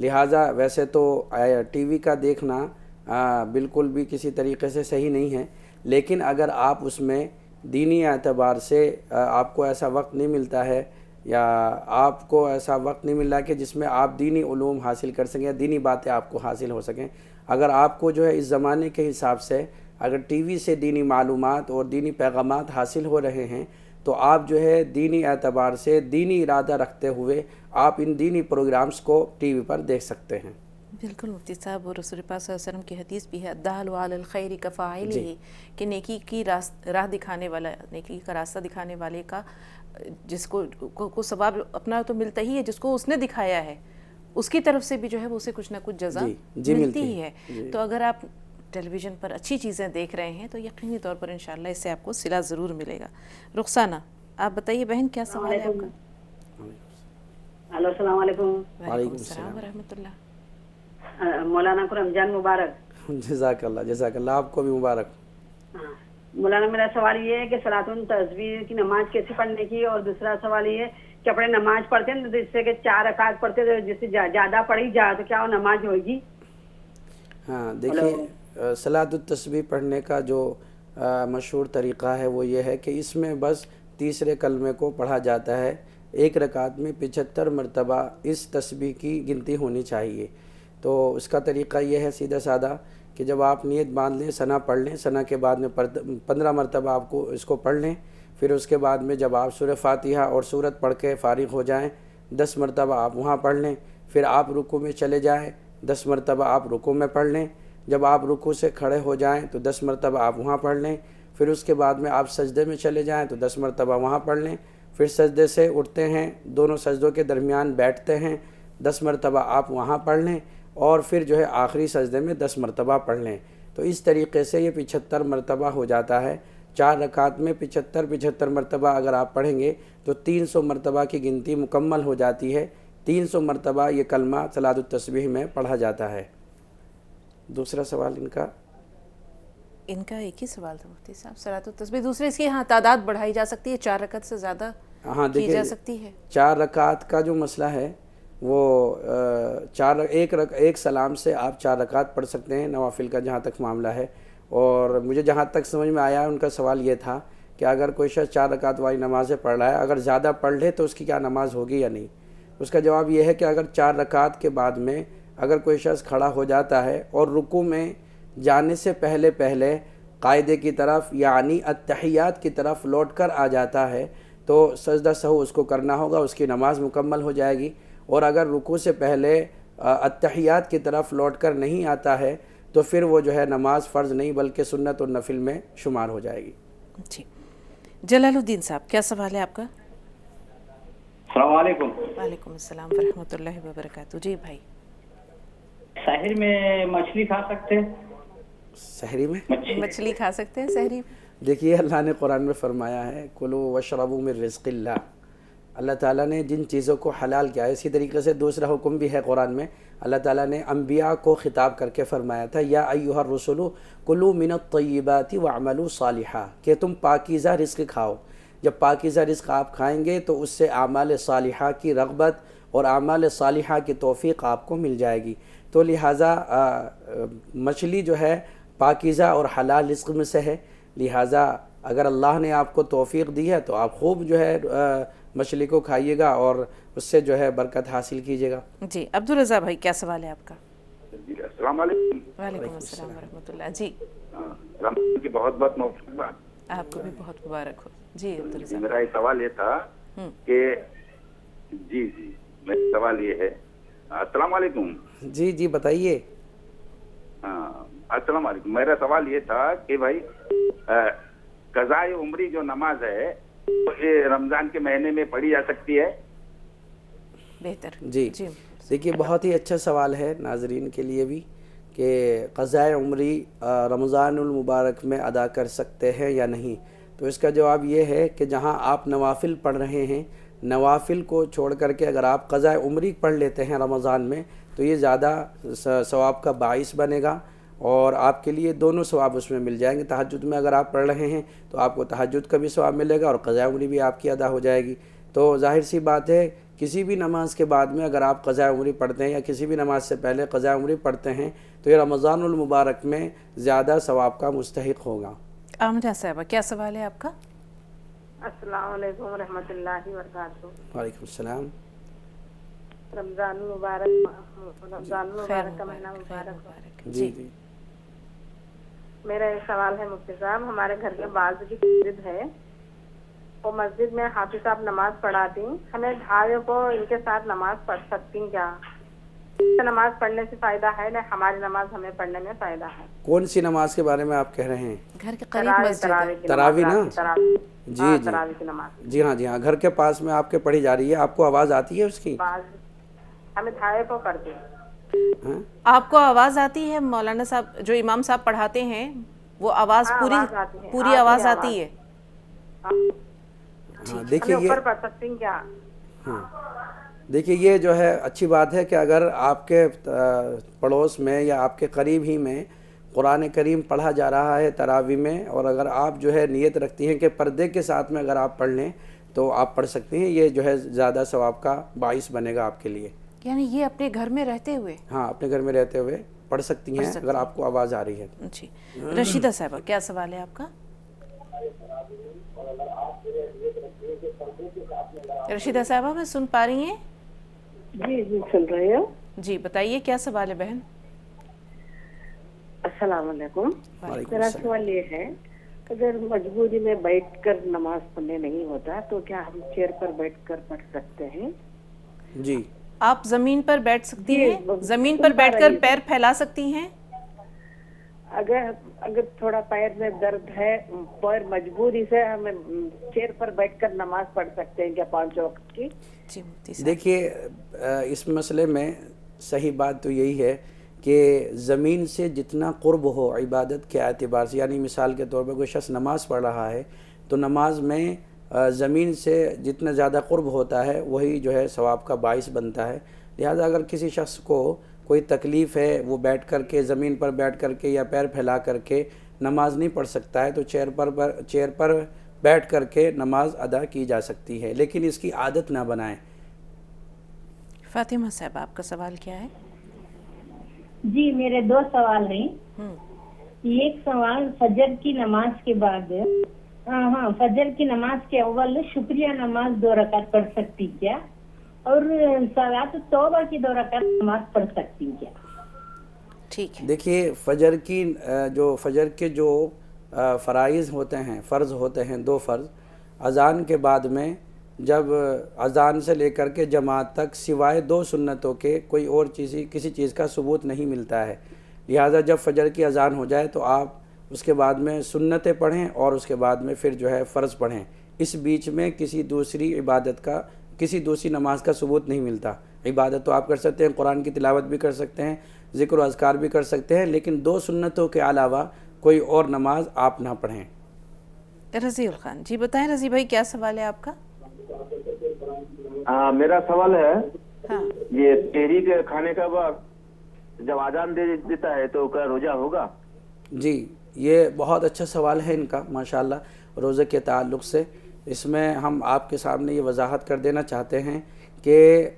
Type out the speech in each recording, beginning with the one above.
لہٰذا ویسے تو ٹی وی کا دیکھنا بالکل بھی کسی طریقے سے صحیح نہیں ہے، لیکن اگر آپ اس میں دینی اعتبار سے آپ کو ایسا وقت نہیں ملتا ہے یا آپ کو ایسا وقت نہیں مل رہا کہ جس میں آپ دینی علوم حاصل کر سکیں یا دینی باتیں آپ کو حاصل ہو سکیں، اگر آپ کو جو ہے اس زمانے کے حساب سے اگر ٹی وی سے دینی معلومات اور دینی پیغامات حاصل ہو رہے ہیں تو آپ جو ہے دینی اعتبار سے دینی ارادہ رکھتے ہوئے آپ ان دینی پروگرامز کو ٹی وی پر دیکھ سکتے ہیں۔ بالکل مفتی صاحب، اور رسول پاک صلی اللہ علیہ وسلم کی حدیث بھی ہے الدال علی الخیر کفاعلہ، کہ نیکی کی راہ دکھانے والا، نیکی کا راستہ دکھانے والے کا جس کو ثواب اپنا تو ملتا ہی ہے، جس کو اس نے دکھایا ہے اس کی طرف سے بھی جو ہے وہ اسے کچھ نہ کچھ جزا ملتی ہی ہے۔ تو اگر آپ ٹیلی ویژن پر اچھی چیزیں دیکھ رہے ہیں تو یقینی طور پر انشاءاللہ اس سے آپ کو صلہ ضرور ملے گا۔ رخسانہ، آپ بتائیے بہن، کیا سوال ہے آپ کا؟ ہلو، السلام علیکم۔ وعلیکم السلام ورحمۃ اللہ۔ مولانا کو رمضان مبارک۔ جزاک اللہ، آپ کو بھی مبارک۔ مولانا، میرا سوال یہ ہے کہ صلاۃ التسبیح کی نماز کیسے پڑھنے کی، اور دوسرا سوال یہ ہے کہ اپنے نماز پڑھتے ہیں جس سے کہ 4 رکعت پڑھتے ہیں، جس سے زیادہ پڑھی جائے تو کیا وہ نماز ہوگی؟ ہاں دیکھیے، صلاۃ التسبیح پڑھنے کا جو مشہور طریقہ ہے وہ یہ ہے کہ اس میں بس تیسرے کلمے کو پڑھا جاتا ہے، 1 رکعت میں 75 مرتبہ اس تسبیح کی گنتی ہونی چاہیے۔ تو اس کا طریقہ یہ ہے سیدھا سادہ کہ جب آپ نیت باندھ لیں، ثنا پڑھ لیں، ثنا کے بعد میں 15 مرتبہ آپ کو اس کو پڑھ لیں، پھر اس کے بعد میں جب آپ سورہ فاتحہ اور سورت پڑھ کے فارغ ہو جائیں 10 مرتبہ آپ وہاں پڑھ لیں، پھر آپ رکوع میں چلے جائیں، 10 مرتبہ آپ رکوع میں پڑھ لیں، جب آپ رکوع سے کھڑے ہو جائیں تو 10 مرتبہ آپ وہاں پڑھ لیں، پھر اس کے بعد میں آپ سجدے میں چلے جائیں تو 10 مرتبہ وہاں پڑھ لیں، پھر سجدے سے اٹھتے ہیں، دونوں سجدوں کے درمیان بیٹھتے ہیں، 10 مرتبہ آپ وہاں پڑھ لیں، اور پھر جو ہے آخری سجدے میں 10 مرتبہ پڑھ لیں۔ تو اس طریقے سے یہ 75 مرتبہ ہو جاتا ہے۔ 4 رکعت میں 75 مرتبہ اگر آپ پڑھیں گے تو 300 مرتبہ کی گنتی مکمل ہو جاتی ہے۔ 300 مرتبہ یہ کلمہ صلاۃ التسبیح میں پڑھا جاتا ہے۔ دوسرا سوال ان کا ایک ہی سوال تھا مفتی صاحب، صلاۃ التسبیح، دوسرے اس کی تعداد بڑھائی جا سکتی ہے، 4 رکعت سے زیادہ کی جا سکتی ہے۔ 4 رکعت کا جو مسئلہ ہے وہ ایک سلام سے آپ 4 رکعت پڑھ سکتے ہیں، نوافل کا جہاں تک معاملہ ہے۔ اور مجھے جہاں تک سمجھ میں آیا ان کا سوال یہ تھا کہ اگر کوئی شخص 4 رکعت والی نمازیں پڑھ رہا ہے، اگر زیادہ پڑھ لے تو اس کی کیا نماز ہوگی یا نہیں؟ اس کا جواب یہ ہے کہ اگر 4 رکعت کے بعد میں اگر کوئی شخص کھڑا ہو جاتا ہے اور رکوع میں جانے سے پہلے قاعدے کی طرف یعنی التحیات کی طرف لوٹ کر آ جاتا ہے تو سجدہ سہو اس کو کرنا ہوگا، اس کی نماز مکمل ہو جائے گی۔ اور اگر رکوع سے پہلے التحیات کی طرف لوٹ کر نہیں آتا ہے تو پھر وہ جو ہے نماز فرض نہیں بلکہ سنت اور نفل میں شمار ہو جائے گی۔ جی، جلال الدین صاحب، کیا سوال ہے آپ کا؟ السلام علیکم۔ وعلیکم السلام ورحمۃ اللہ وبرکاتہ۔ جی بھائی، سحر میں مچھلی کھا سکتے ہیں؟ سحری میں مچھلی کھا سکتے ہیں سحری میں؟ دیکھیے، اللہ نے قرآن میں فرمایا ہے کلوا واشربوا من رزق اللہ۔ اللہ تعالیٰ نے جن چیزوں کو حلال کیا ہے، اسی طریقے سے دوسرا حکم بھی ہے قرآن میں، اللہ تعالیٰ نے انبیاء کو خطاب کر کے فرمایا تھا یا ایھا الرسل کلوا من الطیبات واعملوا صالحا، کہ تم پاکیزہ رزق کھاؤ۔ جب پاکیزہ رزق آپ کھائیں گے تو اس سے اعمال صالحہ کی رغبت اور اعمال صالحہ کی توفیق آپ کو مل جائے گی۔ تو لہٰذا مچھلی جو ہے پاکیزہ اور حلال رزق میں سے ہے، لہٰذا اگر اللہ نے آپ کو توفیق دی ہے تو آپ خوب جو ہے مچھلی کو کھائیے گا اور اس سے جو ہے برکت حاصل کیجیے گا۔ جی، عبدالرضا بھائی، کیا سوال ہے آپ کا؟ جی، السلام علیکم۔ وعلیکم السلام ورحمۃ اللہ۔ جی، رمضان کی بہت بہت مبارکباد۔ آپ کو بھی بہت مبارک ہو۔ جی عبدالرضا، میرا ایک سوال یہ تھا کہ میرا سوال یہ ہے، السلام علیکم۔ جی بتائیے۔ السلام علیکم۔ میرا سوال یہ تھا کہ بھائی قضاء عمری جو نماز ہے وہ یہ رمضان کے مہینے میں پڑھی جا سکتی ہے؟ بہتر۔ جی دیکھیے، بہت ہی اچھا سوال ہے ناظرین کے لیے بھی کہ قضاء عمری رمضان المبارک میں ادا کر سکتے ہیں یا نہیں۔ تو اس کا جواب یہ ہے کہ جہاں آپ نوافل پڑھ رہے ہیں، نوافل کو چھوڑ کر کے اگر آپ قضاء عمری پڑھ لیتے ہیں رمضان میں تو یہ زیادہ ثواب کا باعث بنے گا، اور آپ کے لیے دونوں ثواب اس میں مل جائیں گے۔ تہجد میں اگر آپ پڑھ رہے ہیں تو آپ کو تہجد کا بھی ثواب ملے گا اور قضاء عمری بھی آپ کی ادا ہو جائے گی۔ تو ظاہر سی بات ہے کسی بھی نماز کے بعد میں اگر آپ قضاء عمری پڑھتے ہیں یا کسی بھی نماز سے پہلے قضاء عمری پڑھتے ہیں تو یہ رمضان المبارک میں زیادہ ثواب کا مستحق ہوگا۔ آمنہ صاحبہ کیا سوال ہے آپ کا؟ السلام علیکم ورحمۃ اللہ وبرکاتہ۔ وعلیکم السلام۔ رمضان المبارک کا مہینہ مبارک ہو۔ جی جی میرا ایک سوال ہے مفتی صاحب، ہمارے گھر کے بازو کی مسجد ہے، وہ مسجد میں حافظ صاحب نماز پڑھاتی، ہمیں بھائیوں کو ان کے ساتھ نماز پڑھ سکتی کیا؟ نماز پڑھنے سے فائدہ ہے نہ ہماری نماز ہمیں پڑھنے میں فائدہ ہے؟ کون سی نماز کے بارے میں آپ کہہ رہے ہیں؟ گھر کے قریب مسجد ہے۔ تراویح نا؟ جی جی تراویح کی نماز۔ جی ہاں جی ہاں، گھر کے پاس میں آپ کے پڑھی جا رہی ہے، آپ کو آواز آتی ہے اس کی؟ ہمیں بھائی کو کرتے ہاں؟ آپ کو آواز آتی ہے؟ مولانا صاحب جو امام صاحب پڑھاتے ہیں وہ آواز پوری آواز آتی ہے؟ ہاں دیکھیے یہ اوپر پڑھ سکتی ہیں کیا؟ ہاں دیکھیے یہ جو ہے اچھی بات ہے کہ اگر آپ کے پڑوس میں یا آپ کے قریب ہی میں قرآن کریم پڑھا جا رہا ہے تراویح میں، اور اگر آپ جو ہے نیت رکھتی ہیں کہ پردے کے ساتھ میں اگر آپ پڑھ لیں تو آپ پڑھ سکتی ہیں، یہ جو ہے زیادہ ثواب کا باعث بنے گا آپ کے لیے۔ یعنی یہ اپنے گھر میں رہتے ہوئے؟ ہاں اپنے گھر میں رہتے ہوئے پڑھ سکتی ہیں اگر آپ کو آواز آ رہی ہے۔ جی رشیدہ صاحبہ کیا سوال ہے آپ کا؟ رشیدہ صاحبہ میں سن پا رہی ہیں؟ جی جی سن رہے ہو۔ جی بتائیے کیا سوال ہے بہن؟ السلام علیکم۔ وعلیکم میرا السلام۔ سوال یہ ہے، اگر مجبوری میں بیٹھ کر نماز پڑھنے نہیں ہوتا تو کیا ہم چیئر پر بیٹھ کر پڑھ سکتے ہیں؟ جی آپ زمین پر بیٹھ سکتی جی، ہیں؟ زمین پر بیٹھ کر پیر پھیلا سکتی ہیں؟ اگر تھوڑا پیر میں درد ہے، پر مجبوری سے ہمیں چیئر پر بیٹھ کر نماز پڑھ سکتے ہیں کیا 5 وقت کی؟ جی مفتی صاحب۔ دیکھیے اس مسئلے میں صحیح بات تو یہی ہے کہ زمین سے جتنا قرب ہو عبادت کے اعتبار سے، یعنی مثال کے طور پہ کوئی شخص نماز پڑھ رہا ہے تو نماز میں زمین سے جتنا زیادہ قرب ہوتا ہے وہی جو ہے ثواب کا باعث بنتا ہے۔ لہٰذا اگر کسی شخص کو کوئی تکلیف ہے، وہ بیٹھ کر کے زمین پر بیٹھ کر کے یا پیر پھیلا کر کے نماز نہیں پڑھ سکتا ہے تو چیئر پر بیٹھ کر کے نماز ادا کی جا سکتی ہے، لیکن اس کی عادت نہ بنائیں۔ فاطمہ صاحب آپ کا سوال کیا ہے؟ جی میرے 2 سوال ہیں۔ ایک سوال فجر کی نماز کے بعد فجر کی نماز کے اول شکریہ نماز 2 رکعت پڑھ سکتی کیا؟ اور صلاۃ توبہ کی 2 رکعت نماز پڑھ سکتی کیا؟ ٹھیک ہے۔ دیکھیے فجر کے جو فرائض ہوتے ہیں، فرض ہوتے ہیں 2 فرض، اذان کے بعد میں جب اذان سے لے کر کے جماعت تک سوائے 2 سنتوں کے کوئی اور کسی چیز کا ثبوت نہیں ملتا ہے، لہٰذا جب فجر کی اذان ہو جائے تو آپ اس کے بعد میں سنتیں پڑھیں اور اس کے بعد میں پھر جو ہے فرض پڑھیں۔ اس بیچ میں کسی دوسری نماز کا ثبوت نہیں ملتا۔ عبادت تو آپ کر سکتے ہیں، قرآن کی تلاوت بھی کر سکتے ہیں، ذکر و اذکار بھی کر سکتے ہیں، لیکن 2 سنتوں کے علاوہ کوئی اور نماز آپ نہ پڑھیں۔ رضی الخان جی بتائیں رضی بھائی کیا سوال ہے آپ کا؟ میرا سوال ہے، ہاں یہ تحری کے کھانے کا وقت جب اذان دے دیتا ہے تو کیا روزہ ہوگا؟ جی یہ بہت اچھا سوال ہے ان کا ماشاءاللہ روزے کے تعلق سے۔ اس میں ہم آپ کے سامنے یہ وضاحت کر دینا چاہتے ہیں کہ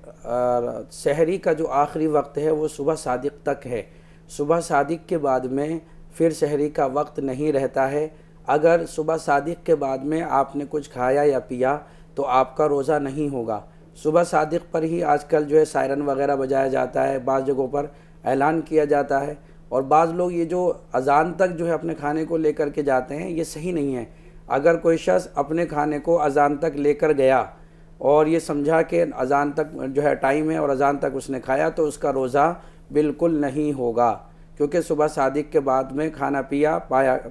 سحری کا جو آخری وقت ہے وہ صبح صادق تک ہے۔ صبح صادق کے بعد میں پھر سحری کا وقت نہیں رہتا ہے۔ اگر صبح صادق کے بعد میں آپ نے کچھ کھایا یا پیا تو آپ کا روزہ نہیں ہوگا۔ صبح صادق پر ہی آج کل جو ہے سائرن وغیرہ بجایا جاتا ہے، بعض جگہوں پر اعلان کیا جاتا ہے، اور بعض لوگ یہ جو اذان تک جو ہے اپنے کھانے کو لے کر کے جاتے ہیں یہ صحیح نہیں ہے۔ اگر کوئی شخص اپنے کھانے کو اذان تک لے کر گیا اور یہ سمجھا کہ اذان تک جو ہے ٹائم ہے اور اذان تک اس نے کھایا تو اس کا روزہ بالکل نہیں ہوگا، کیونکہ صبح صادق کے بعد میں کھانا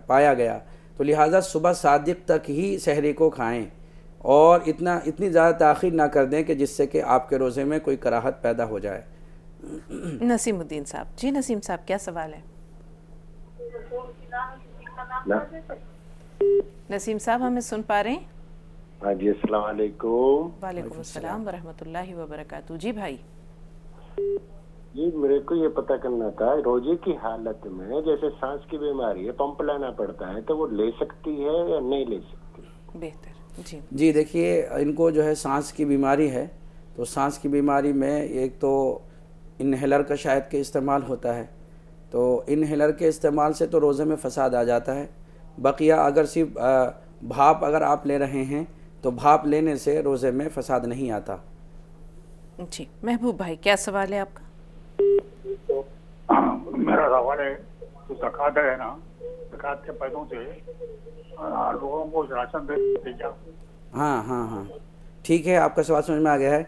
پایا گیا، تو لہٰذا صبح صادق تک ہی سحری کو کھائیں اور اتنی زیادہ تاخیر نہ کر دیں کہ جس سے کہ آپ کے روزے میں کوئی کراہت پیدا ہو جائے۔ نسیم الدین صاحب جی نسیم صاحب کیا سوال ہے؟ نسیم صاحب ہمیں سن پا رہے ہیں؟ ہاں جی السلام علیکم۔ وعلیکم السلام ورحمۃ اللہ وبرکاتہ۔ جی بھائی جی میرے کو یہ پتہ کرنا تھا، روزے کی حالت میں جیسے سانس کی بیماری ہے، پمپ لانا پڑتا ہے، تو وہ لے سکتی ہے یا نہیں لے سکتی؟ بہتر جی دیکھیے ان کو جو ہے سانس کی بیماری ہے تو سانس کی بیماری میں ایک تو انہیلر کا شاید کہ استعمال ہوتا ہے، تو انہیلر کے استعمال سے تو روزے میں فساد آ جاتا ہے. بقیہ اگر صرف بھاپ اگر آپ لے رہے ہیں تو بھاپ لینے سے روزے میں فساد نہیں آتا. جی محبوب بھائی کیا سوال ہے آپ کا؟ میرا سوال ہے تو زکوٰۃ ہے نا، زکوٰۃ کے پیسوں سے لوگوں کو راشن دے کیا؟ ہاں ٹھیک ہے، آپ کا سوال سمجھ میں آ گیا ہے.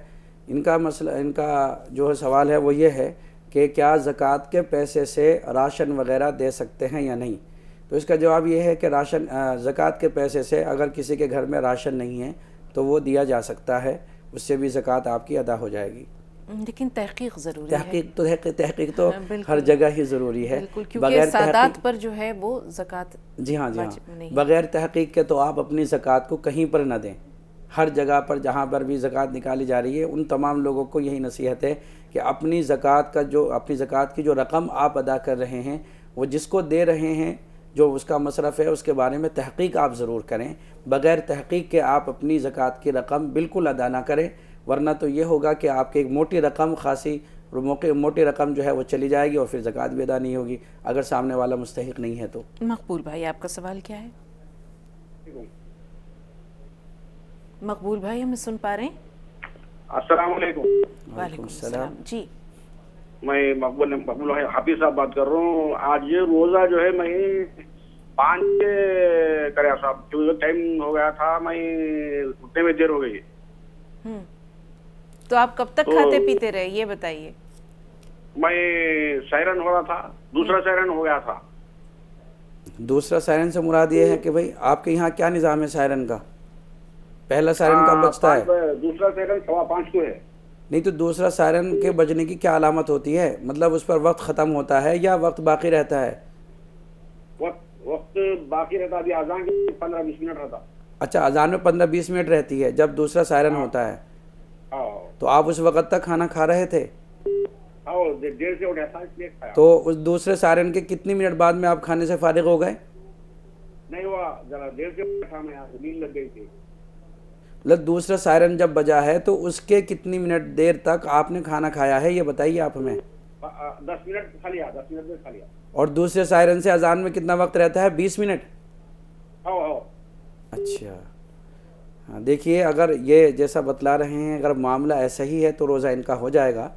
ان کا مسئلہ، ان کا جو سوال ہے وہ یہ ہے کہ کیا زکوٰۃ کے پیسے سے راشن وغیرہ دے سکتے ہیں یا نہیں. تو اس کا جواب یہ ہے کہ راشن زکوٰۃ کے پیسے سے اگر کسی کے گھر میں راشن نہیں ہے تو وہ دیا جا سکتا ہے، اس سے بھی زکوٰۃ آپ کی ادا ہو جائے گی. لیکن تحقیق ضروری ہے. تحقیق تو ہر جگہ ہی ضروری ہے. کیونکہ سادات پر جو ہے وہ زکوٰۃ جی ہاں بغیر تحقیق کے تو آپ اپنی زکوٰۃ کو کہیں پر نہ دیں. ہر جگہ پر جہاں پر بھی زکوٰۃ نکالی جا رہی ہے ان تمام لوگوں کو یہی نصیحت ہے کہ اپنی زکوٰۃ کی جو رقم آپ ادا کر رہے ہیں وہ جس کو دے رہے ہیں، جو اس کا مصرف ہے، اس کے بارے میں تحقیق آپ ضرور کریں. بغیر تحقیق کے آپ اپنی زکوٰۃ کی رقم بالکل ادا نہ کریں، ورنہ تو یہ ہوگا کہ آپ کی ایک موٹی رقم جو ہے وہ چلی جائے گی اور پھر زکوٰۃ بھی ادا نہیں ہوگی اگر سامنے والا مستحق نہیں ہے. تو مقبول بھائی آپ کا سوال کیا ہے؟ مقبول بھائی ہمیں سن پا رہے ہیں؟ السلام علیکم. وعلیکم السلام. جی میں مقبول حافظ صاحب بات کر رہا ہوں. آج یہ روزہ جو ہے میں 5 کریا صاحب جو ٹائم ہو گیا تھا، میں اٹھنے میں دیر ہو گئی. تو آپ کب تک کھاتے پیتے رہے یہ بتائیے. میں سائرن ہو رہا تھا، دوسرا سائرن ہو گیا تھا. دوسرا سائرن سے مراد یہ ہے کہ بھائی آپ کے یہاں کیا نظام ہے سائرن کا؟ پہلا سائرن کب بجتا ہے؟ دوسرا سائرن 5:15 کو ہے. نہیں تو دوسرا سائرن کے بجنے کی کیا علامت ہوتی ہے؟ مطلب اس پر وقت ختم ہوتا ہے یا وقت باقی رہتا ہے؟ وقت باقی رہتا. ابھی اذان کے 15-20 منٹ رہتا. اچھا اذان میں 15-20 منٹ رہتی ہے جب دوسرا سائرن ہوتا ہے. تو آپ اس وقت تک کھانا کھا رہے تھے؟ دیر سے اٹھا تھا. تو اس دوسرے سائرن کے کتنی منٹ بعد میں آپ کھانے سے فارغ ہو گئے؟ نہیں ہوا، ذرا دیر سے اٹھا، میں نیند لگ گئی تھی. دوسرا سائرن جب بجا ہے تو اس کے کتنی منٹ دیر تک آپ نے کھانا کھایا ہے یہ بتائیے آپ ہمیں. 10 منٹ کھا لیا. 10 منٹ میں کھا لیا. اور دوسرے سائرن سے اذان میں کتنا وقت رہتا ہے؟ 20 منٹ. اچھا ہاں دیکھیے، اگر یہ جیسا بتلا رہے ہیں اگر معاملہ ایسا ہی ہے تو روزہ ان کا ہو جائے گا.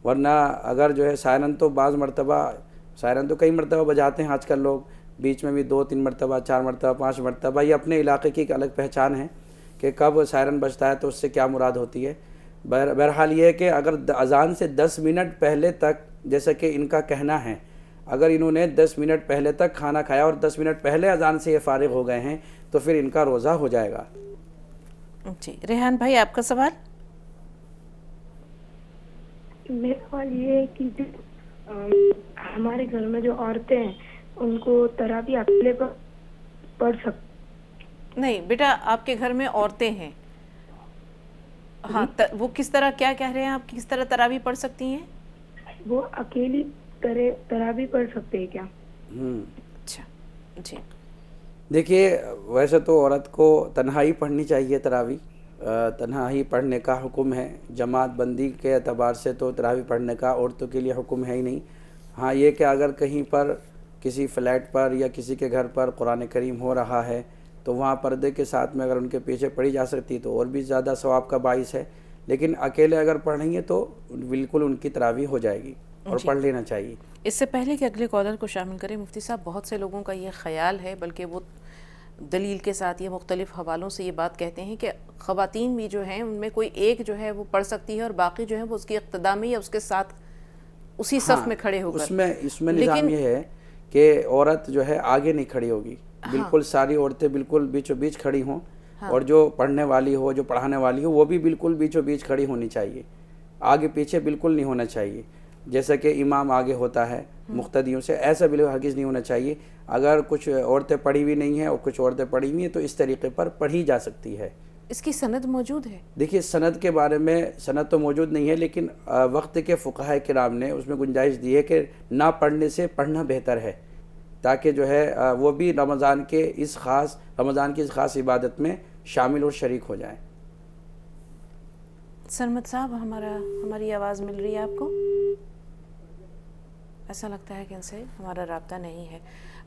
ورنہ اگر جو ہے سائرن تو کئی مرتبہ بجاتے ہیں آج کل لوگ، بیچ میں بھی 2-3 مرتبہ، 4 مرتبہ، 5 مرتبہ. یہ اپنے علاقے کی ایک الگ پہچان ہے کہ کب سائرن بجتا ہے تو اس سے کیا مراد ہوتی ہے. بہرحال یہ ہے کہ اگر اذان سے 10 منٹ پہلے تک، جیسا کہ ان کا کہنا ہے، اگر انہوں نے 10 منٹ پہلے تک کھانا کھایا اور 10 منٹ پہلے اذان سے یہ فارغ ہو گئے ہیں تو پھر ان کا روزہ ہو جائے گا. جی ریحان بھائی آپ کا سوال؟ میرا سوال یہ ہے کہ ہمارے گھر میں جو عورتیں ہیں ان کو تراویح اکیلے پر پڑھ سکتے؟ نہیں بیٹا، آپ کے گھر میں عورتیں ہیں، ہاں وہ کس طرح، کیا کہہ رہے ہیں آپ، کس طرح تراویح پڑھ سکتی ہیں؟ وہ اکیلی تراویح پڑھ سکتے ہیں کیا؟ اچھا جی. دیکھیے ویسے تو عورت کو تنہائی پڑھنی چاہیے تراویح، تنہائی پڑھنے کا حکم ہے. جماعت بندی کے اعتبار سے تو تراویح پڑھنے کا عورتوں کے لیے حکم ہے ہی نہیں. ہاں یہ کہ اگر کہیں پر کسی فلیٹ پر یا کسی کے گھر پر قرآن کریم ہو رہا ہے تو وہاں پردے کے ساتھ میں اگر ان کے پیچھے پڑھی جا سکتی تو اور بھی زیادہ ثواب کا باعث ہے. لیکن اکیلے اگر پڑھیں گے تو بالکل ان کی تراویح ہو جائے گی اور پڑھ لینا چاہیے. اس سے پہلے کہ اگلے کالر کو شامل کریں مفتی صاحب، بہت سے لوگوں کا یہ خیال ہے، بلکہ وہ دلیل کے ساتھ یا مختلف حوالوں سے یہ بات کہتے ہیں کہ خواتین بھی جو ہیں ان میں کوئی ایک جو ہے وہ پڑھ سکتی ہے اور باقی جو ہے وہ اس کی اقتداء میں یا اس کے ساتھ اسی صف میں کھڑے ہو کر. اس میں نظام یہ ہے کہ عورت جو ہے آگے نہیں کھڑی ہوگی، بالکل ساری عورتیں بالکل بیچوں بیچ کھڑی ہوں، اور جو پڑھنے والی ہو، جو پڑھانے والی ہو، وہ بھی بالکل بیچوں بیچ کھڑی ہونی چاہیے. آگے پیچھے بالکل نہیں ہونا چاہیے. جیسا کہ امام آگے ہوتا ہے مقتدیوں سے، ایسا بالکل ہرگز نہیں ہونا چاہیے. اگر کچھ عورتیں پڑھی ہوئی نہیں ہیں اور کچھ عورتیں پڑھی ہوئی ہیں تو اس طریقے پر پڑھی جا سکتی ہے. اس کی سند موجود ہے؟ دیکھیے سند کے بارے میں سند تو موجود نہیں ہے، لیکن وقت کے فقہاء کرام نے اس میں گنجائش دی ہے کہ نہ پڑھنے سے پڑھنا بہتر ہے، تاکہ جو ہے وہ بھی رمضان کی اس خاص عبادت میں شامل اور شریک ہو جائیں. سرمد صاحب ہماری آواز مل رہی ہے آپ کو؟ ایسا لگتا ہے کہ ان سے ہمارا رابطہ نہیں ہے۔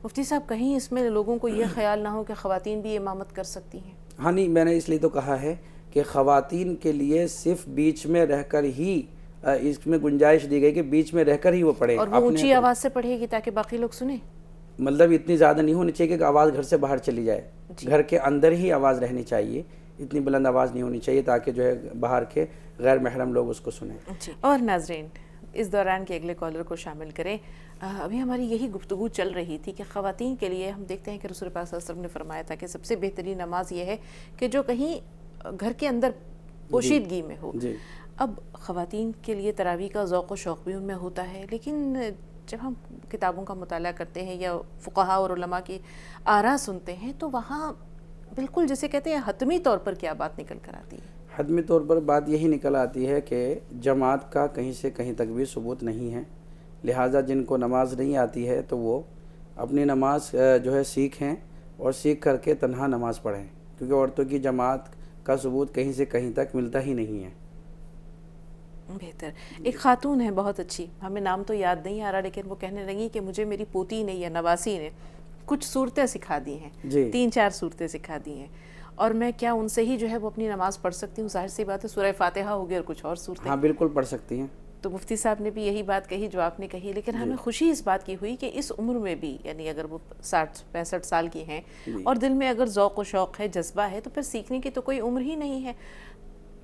مفتی صاحب کہیں اس میں لوگوں کو یہ خیال نہ ہو کہ خواتین بھی امامت کر سکتی ہیں؟ ہاں نہیں، میں نے اس لیے تو کہا ہے کہ خواتین کے لیے صرف بیچ میں رہ کر ہی اس میں گنجائش دی گئی کہ بیچ میں رہ کر ہی وہ پڑھے، اور وہ اونچی آواز سے پڑھے گی تاکہ باقی لوگ سنیں۔ مطلب اتنی زیادہ نہیں ہونی چاہیے کہ آواز گھر سے باہر چلی جائے، گھر کے اندر ہی آواز رہنی چاہیے، اتنی بلند آواز نہیں ہونی چاہیے تاکہ جو ہے باہر کے غیر محرم لوگ اس کو سنیں۔ اور ناظرین اس دوران کے اگلے کالر کو شامل کریں۔ ابھی ہماری یہی گفتگو چل رہی تھی کہ خواتین کے لیے ہم دیکھتے ہیں کہ رسول پاک صلی اللہ علیہ وسلم نے فرمایا تھا کہ سب سے بہترین نماز یہ ہے کہ جو کہیں گھر کے اندر پوشیدگی میں ہو۔ اب خواتین کے لیے تراویح کا ذوق و شوق بھی ان میں ہوتا ہے، لیکن جب ہم کتابوں کا مطالعہ کرتے ہیں یا فقہاء اور علماء کی آراء سنتے ہیں تو وہاں بالکل جسے کہتے ہیں حتمی طور پر کیا بات نکل کر آتی ہے؟ حتمی طور پر بات یہی نکل آتی ہے کہ جماعت کا کہیں سے کہیں تک بھی ثبوت نہیں ہے، لہٰذا جن کو نماز نہیں آتی ہے تو وہ اپنی نماز جو ہے سیکھیں اور سیکھ کر کے تنہا نماز پڑھیں، کیونکہ عورتوں کی جماعت کا ثبوت کہیں سے کہیں تک ملتا ہی نہیں ہے۔ بہتر۔ ایک خاتون ہے بہت اچھی، ہمیں نام تو یاد نہیں آ رہا، لیکن وہ کہنے لگی کہ مجھے میری پوتی نے یا نواسی نے کچھ صورتیں سکھا دی ہیں، 3-4 صورتیں سکھا دی ہیں، اور میں کیا ان سے ہی جو ہے وہ اپنی نماز پڑھ سکتی ہوں؟ ظاہر سی بات ہے سورہ فاتحہ ہو گئی اور کچھ اور صورتیں۔ ہاں بالکل پڑھ سکتی ہیں۔ تو مفتی صاحب نے بھی یہی بات کہی جو آپ نے کہی، لیکن ہمیں خوشی اس بات کی ہوئی کہ اس عمر میں بھی، یعنی اگر وہ 60-65 سال کی ہیں اور دل میں اگر ذوق و شوق ہے، جذبہ ہے، تو پھر سیکھنے کی تو کوئی عمر ہی نہیں ہے۔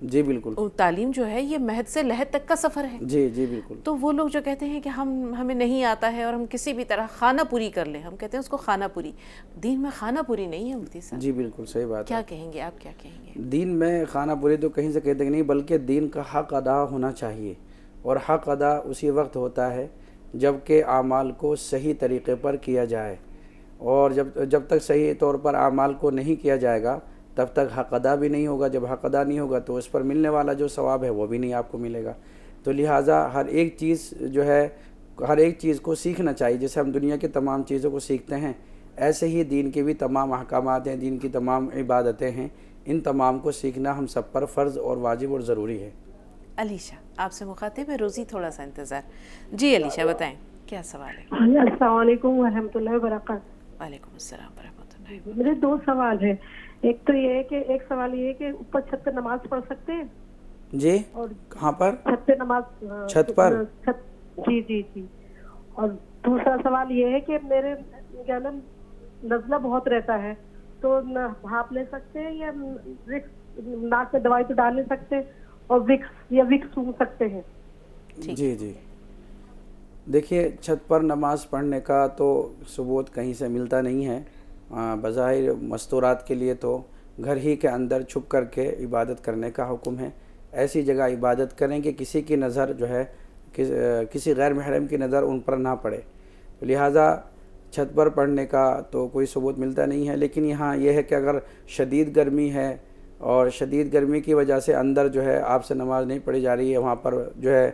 جی بالکل، تعلیم جو ہے یہ مہد سے لحد تک کا سفر ہے۔ جی جی بالکل۔ تو وہ لوگ جو کہتے ہیں کہ ہمیں نہیں آتا ہے اور ہم کسی بھی طرح خانہ پوری کر لیں، ہم کہتے ہیں اس کو خانہ پوری، دین میں خانہ پوری نہیں ہے مفتی صاحب۔ جی بالکل صحیح بات ہے۔ کیا کہیں گے آپ، کیا کہیں گے؟ دین میں خانہ پوری تو کہیں سے کہتے نہیں، بلکہ دین کا حق ادا ہونا چاہیے، اور حق ادا اسی وقت ہوتا ہے جب کہ اعمال کو صحیح طریقے پر کیا جائے، اور جب تک صحیح طور پر اعمال کو نہیں کیا جائے گا تب تک حق ادا بھی نہیں ہوگا۔ جب حق ادا نہیں ہوگا تو اس پر ملنے والا جو ثواب ہے وہ بھی نہیں آپ کو ملے گا۔ تو لہٰذا ہر ایک چیز کو سیکھنا چاہیے، جیسے ہم دنیا کے تمام چیزوں کو سیکھتے ہیں، ایسے ہی دین کے بھی تمام احکامات ہیں، دین کی تمام عبادتیں ہیں، ان تمام کو سیکھنا ہم سب پر فرض اور واجب اور ضروری ہے۔ علیشہ آپ سے مخاطب ہے، روزی تھوڑا سا انتظار۔ جی علیشہ بتائیں کیا سوال ہے؟ السلام علیکم ورحمۃ اللہ وبرکاتہ۔ وعلیکم السلام ورحمۃ اللہ۔ میرے 2 سوال ہیں، ایک تو یہ ہے کہ ایک سوال یہ ہے کہ اوپر چھت پہ نماز پڑھ سکتے ہیں؟ جی اور کہاں پر؟ چھت پہ نماز، چھت پر؟ جی جی جی۔ اور دوسرا سوال یہ ہے کہ میرے کیا نام نزلہ بہت رہتا ہے، تو بھاپ لے سکتے ہیں یا ناک میں دوائی تو ڈال نہیں سکتے، اور وکس سونگھ سکتے ہیں؟ جی جی دیکھیے، چھت پر نماز پڑھنے کا تو ثبوت کہیں سے ملتا نہیں ہے۔ بظاہر مستورات کے لیے تو گھر ہی کے اندر چھپ کر کے عبادت کرنے کا حکم ہے، ایسی جگہ عبادت کریں کہ کسی کی نظر جو ہے کسی غیر محرم کی نظر ان پر نہ پڑے، لہٰذا چھت پر پڑھنے کا تو کوئی ثبوت ملتا نہیں ہے۔ لیکن یہاں یہ ہے کہ اگر شدید گرمی ہے اور شدید گرمی کی وجہ سے اندر جو ہے آپ سے نماز نہیں پڑھی جا رہی ہے، وہاں پر جو ہے